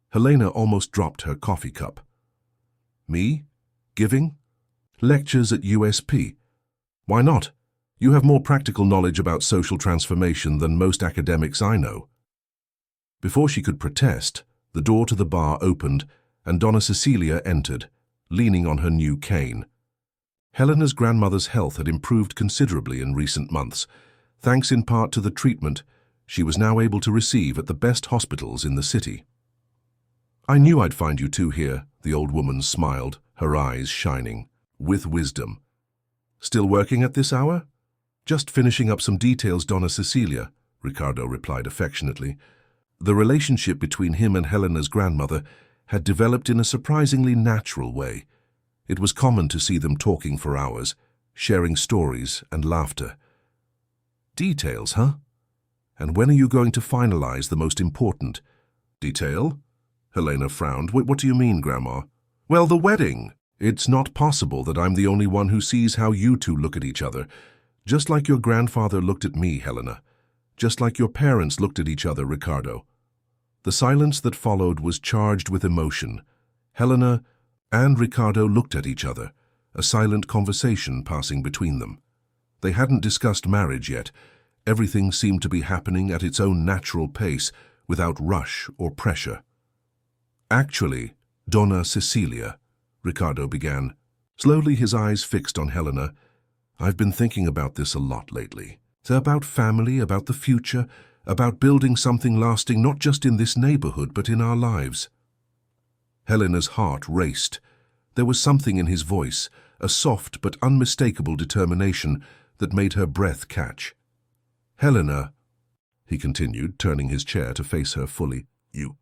Helena almost dropped her coffee cup. Me? Giving? Lectures at USP? Why not? You have more practical knowledge about social transformation than most academics I know. Before she could protest, the door to the bar opened and Donna Cecilia entered, leaning on her new cane. Helena's grandmother's health had improved considerably in recent months, thanks in part to the treatment she was now able to receive at the best hospitals in the city. I knew I'd find you two here, the old woman smiled, her eyes shining, with wisdom. Still working at this hour? Just finishing up some details, Donna Cecilia, Ricardo replied affectionately. The relationship between him and Helena's grandmother had developed in a surprisingly natural way. It was common to see them talking for hours, sharing stories and laughter. Details, huh? And when are you going to finalize the most important detail? Helena frowned. What do you mean, Grandma? Well, the wedding. It's not possible that I'm the only one who sees how you two look at each other. Just like your grandfather looked at me, Helena. Just like your parents looked at each other, Ricardo. The silence that followed was charged with emotion. Helena and Ricardo looked at each other, a silent conversation passing between them. They hadn't discussed marriage yet. Everything seemed to be happening at its own natural pace, without rush or pressure. Actually, Donna Cecilia, Ricardo began, slowly his eyes fixed on Helena. I've been thinking about this a lot lately. It's about family, about the future, about building something lasting not just in this neighborhood but in our lives. Helena's heart raced. There was something in his voice, a soft but unmistakable determination that made her breath catch. Helena, he continued, turning his chair to face her fully, you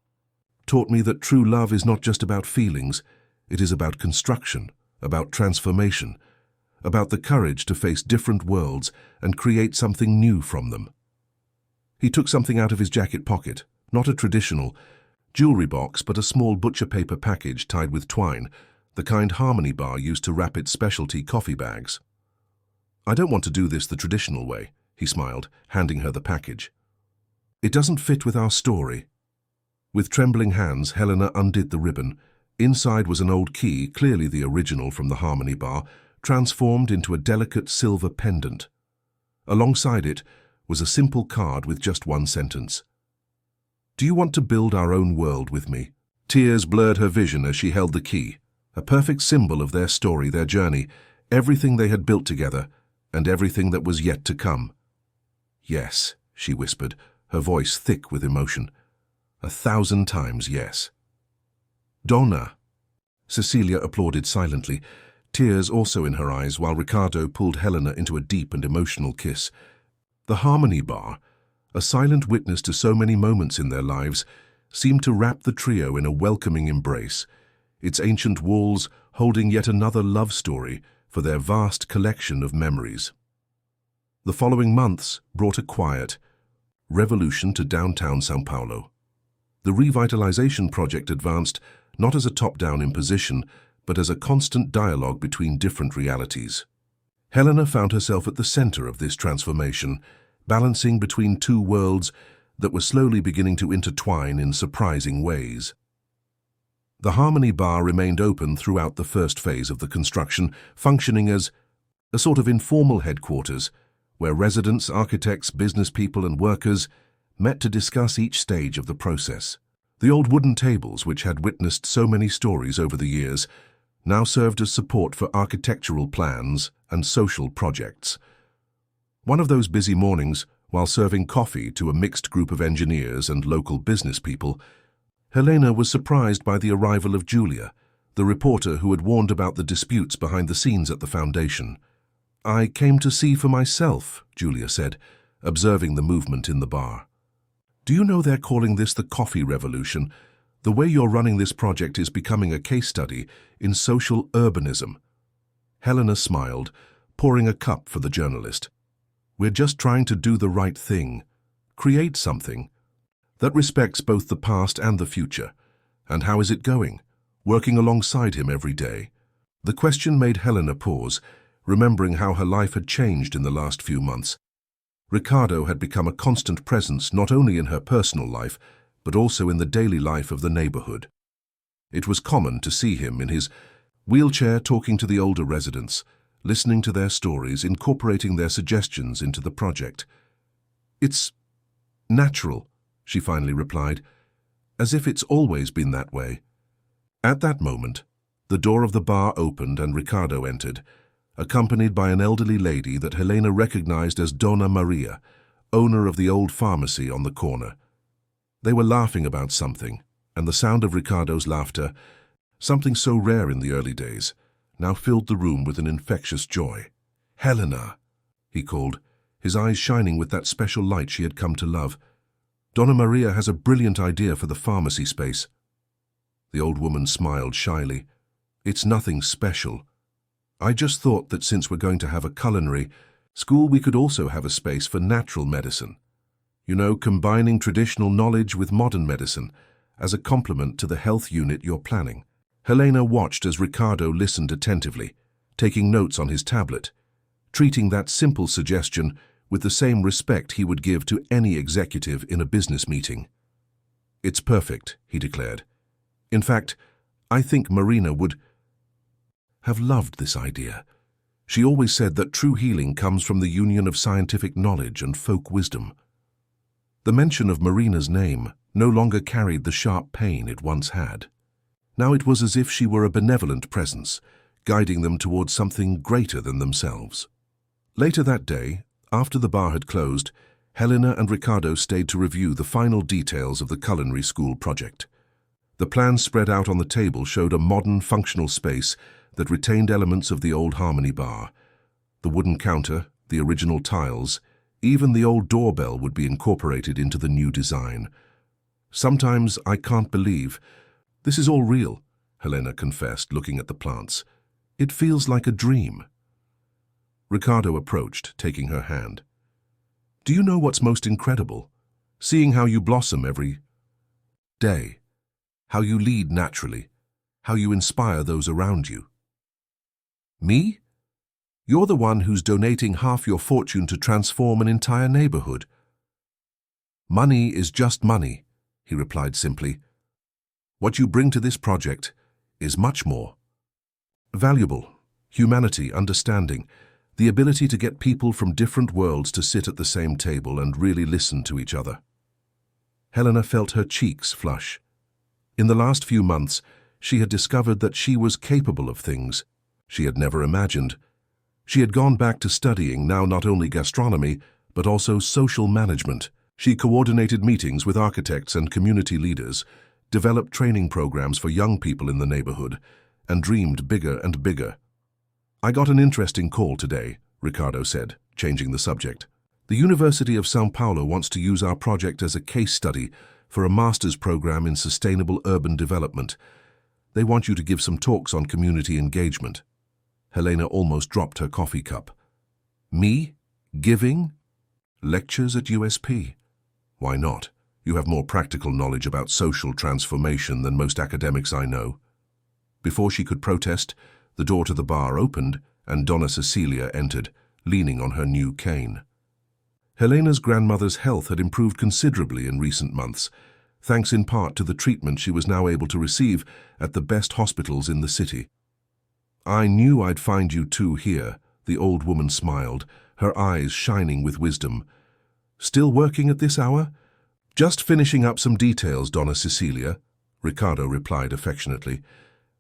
taught me that true love is not just about feelings. It is about construction, about transformation, about the courage to face different worlds and create something new from them. He took something out of his jacket pocket, not a traditional jewelry box, but a small butcher paper package tied with twine, the kind Harmony Bar used to wrap its specialty coffee bags. I don't want to do this the traditional way, he smiled, handing her the package. It doesn't fit with our story. With trembling hands, Helena undid the ribbon. Inside was an old key, clearly the original from the Harmony Bar, transformed into a delicate silver pendant. Alongside it was a simple card with just one sentence. "Do you want to build our own world with me?" Tears blurred her vision as she held the key, a perfect symbol of their story, their journey, everything they had built together, and everything that was yet to come. "Yes," she whispered, her voice thick with emotion. 1,000 times yes. "Donna!" Cecilia applauded silently, tears also in her eyes, while Ricardo pulled Helena into a deep and emotional kiss. The Harmony Bar, a silent witness to so many moments in their lives, seemed to wrap the trio in a welcoming embrace, its ancient walls holding yet another love story for their vast collection of memories. The following months brought a quiet revolution to downtown São Paulo. The revitalization project advanced not as a top-down imposition, but as a constant dialogue between different realities. Helena found herself at the center of this transformation, balancing between two worlds that were slowly beginning to intertwine in surprising ways. The Harmony Bar remained open throughout the first phase of the construction, functioning as a sort of informal headquarters, where residents, architects, business people, and workers met to discuss each stage of the process. The old wooden tables, which had witnessed so many stories over the years, now served as support for architectural plans and social projects. One of those busy mornings, while serving coffee to a mixed group of engineers and local business people, Helena was surprised by the arrival of Julia, the reporter who had warned about the disputes behind the scenes at the foundation. "I came to see for myself," Julia said, observing the movement in the bar. "Do you know they're calling this the coffee revolution? The way you're running this project is becoming a case study in social urbanism." Helena smiled, pouring a cup for the journalist. "We're just trying to do the right thing, create something that respects both the past and the future. And how is it going? Working alongside him every day?" The question made Helena pause, remembering how her life had changed in the last few months. Ricardo had become a constant presence not only in her personal life, but also in the daily life of the neighborhood. It was common to see him in his wheelchair talking to the older residents, listening to their stories, incorporating their suggestions into the project. "It's natural," she finally replied, "as if it's always been that way." At that moment, the door of the bar opened and Ricardo entered, accompanied by an elderly lady that Helena recognized as Donna Maria, owner of the old pharmacy on the corner. They were laughing about something, and the sound of Ricardo's laughter, something so rare in the early days, now filled the room with an infectious joy. "Helena," he called, his eyes shining with that special light she had come to love. "Donna Maria has a brilliant idea for the pharmacy space." The old woman smiled shyly. "It's nothing special. I just thought that since we're going to have a culinary school, we could also have a space for natural medicine. You know, combining traditional knowledge with modern medicine as a complement to the health unit you're planning." Helena watched as Ricardo listened attentively, taking notes on his tablet, treating that simple suggestion with the same respect he would give to any executive in a business meeting. "It's perfect," he declared. "In fact, I think Marina would have loved this idea. She always said that true healing comes from the union of scientific knowledge and folk wisdom." The mention of Marina's name no longer carried the sharp pain it once had. Now it was as if she were a benevolent presence, guiding them towards something greater than themselves. Later that day, after the bar had closed, Helena and Ricardo stayed to review the final details of the culinary school project. The plans spread out on the table showed a modern, functional space that retained elements of the old Harmony Bar. The wooden counter, the original tiles, even the old doorbell would be incorporated into the new design. "Sometimes I can't believe this is all real," Helena confessed, looking at the plants. "It feels like a dream." Ricardo approached, taking her hand. "Do you know what's most incredible? Seeing how you blossom every day, how you lead naturally, how you inspire those around you." "Me? You're the one who's donating half your fortune to transform an entire neighborhood." "Money is just money," he replied simply. What you bring to this project is much more valuable. Humanity, understanding, the ability to get people from different worlds to sit at the same table and really listen to each other. Helena felt her cheeks flush. In the last few months, she had discovered that she was capable of things she had never imagined. She had gone back to studying now not only gastronomy, but also social management. She coordinated meetings with architects and community leaders, developed training programs for young people in the neighborhood, and dreamed bigger and bigger. I got an interesting call today, Ricardo said, changing the subject. The University of São Paulo wants to use our project as a case study for a master's program in sustainable urban development. They want you to give some talks on community engagement. Helena almost dropped her coffee cup. Me? Giving? Lectures at USP? Why not? You have more practical knowledge about social transformation than most academics I know. Before she could protest, the door to the bar opened and Donna Cecilia entered, leaning on her new cane. Helena's grandmother's health had improved considerably in recent months, thanks in part to the treatment she was now able to receive at the best hospitals in the city. I knew I'd find you two here, the old woman smiled, her eyes shining with wisdom. Still working at this hour? Just finishing up some details, Donna Cecilia, Ricardo replied affectionately.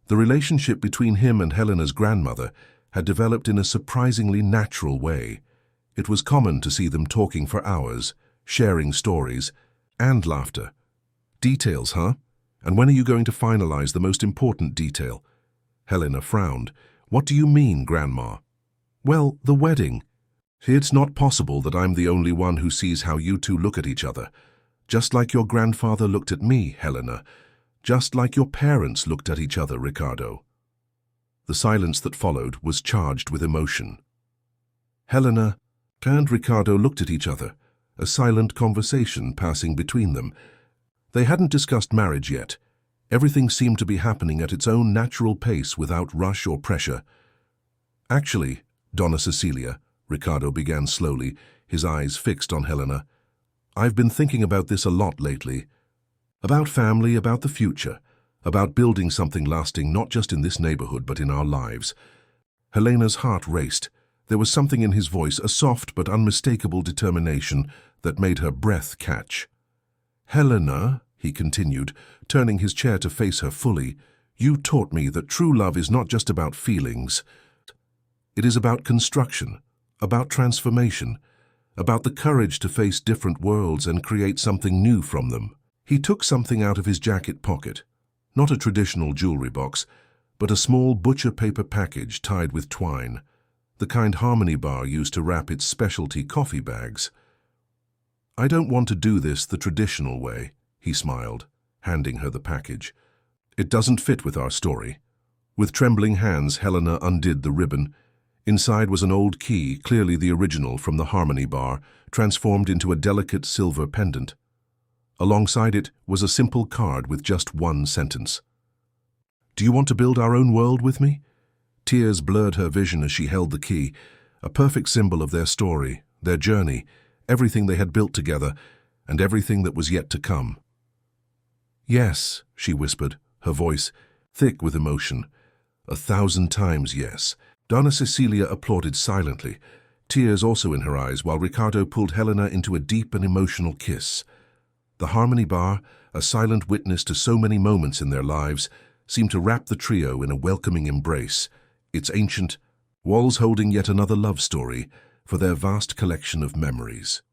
The relationship between him and Helena's grandmother had developed in a surprisingly natural way. It was common to see them talking for hours, sharing stories, and laughter. Details, huh? And when are you going to finalize the most important detail? Helena frowned. What do you mean, Grandma? Well, the wedding. It's not possible that I'm the only one who sees how you two look at each other. Just like your grandfather looked at me, Helena. Just like your parents looked at each other, Ricardo. The silence that followed was charged with emotion. Helena and Ricardo looked at each other, a silent conversation passing between them. They hadn't discussed marriage yet. Everything seemed to be happening at its own natural pace without rush or pressure. Actually, Donna Cecilia, Ricardo began slowly, his eyes fixed on Helena, I've been thinking about this a lot lately. About family, about the future, about building something lasting not just in this neighborhood but in our lives. Helena's heart raced. There was something in his voice, a soft but unmistakable determination that made her breath catch. Helena, he continued, turning his chair to face her fully, you taught me that true love is not just about feelings. It is about construction, about transformation, about the courage to face different worlds and create something new from them. He took something out of his jacket pocket, not a traditional jewelry box, but a small butcher paper package tied with twine, the kind Harmony Bar used to wrap its specialty coffee bags. I don't want to do this the traditional way, he smiled, handing her the package. It doesn't fit with our story. With trembling hands, Helena undid the ribbon. Inside was an old key, clearly the original from the Harmony Bar, transformed into a delicate silver pendant. Alongside it was a simple card with just one sentence. Do you want to build our own world with me? Tears blurred her vision as she held the key, a perfect symbol of their story, their journey, everything they had built together, and everything that was yet to come. Yes, she whispered, her voice thick with emotion. 1,000 times yes. Donna Cecilia applauded silently, tears also in her eyes, while Ricardo pulled Helena into a deep and emotional kiss. The Harmony Bar, a silent witness to so many moments in their lives, seemed to wrap the trio in a welcoming embrace, its ancient walls holding yet another love story for their vast collection of memories.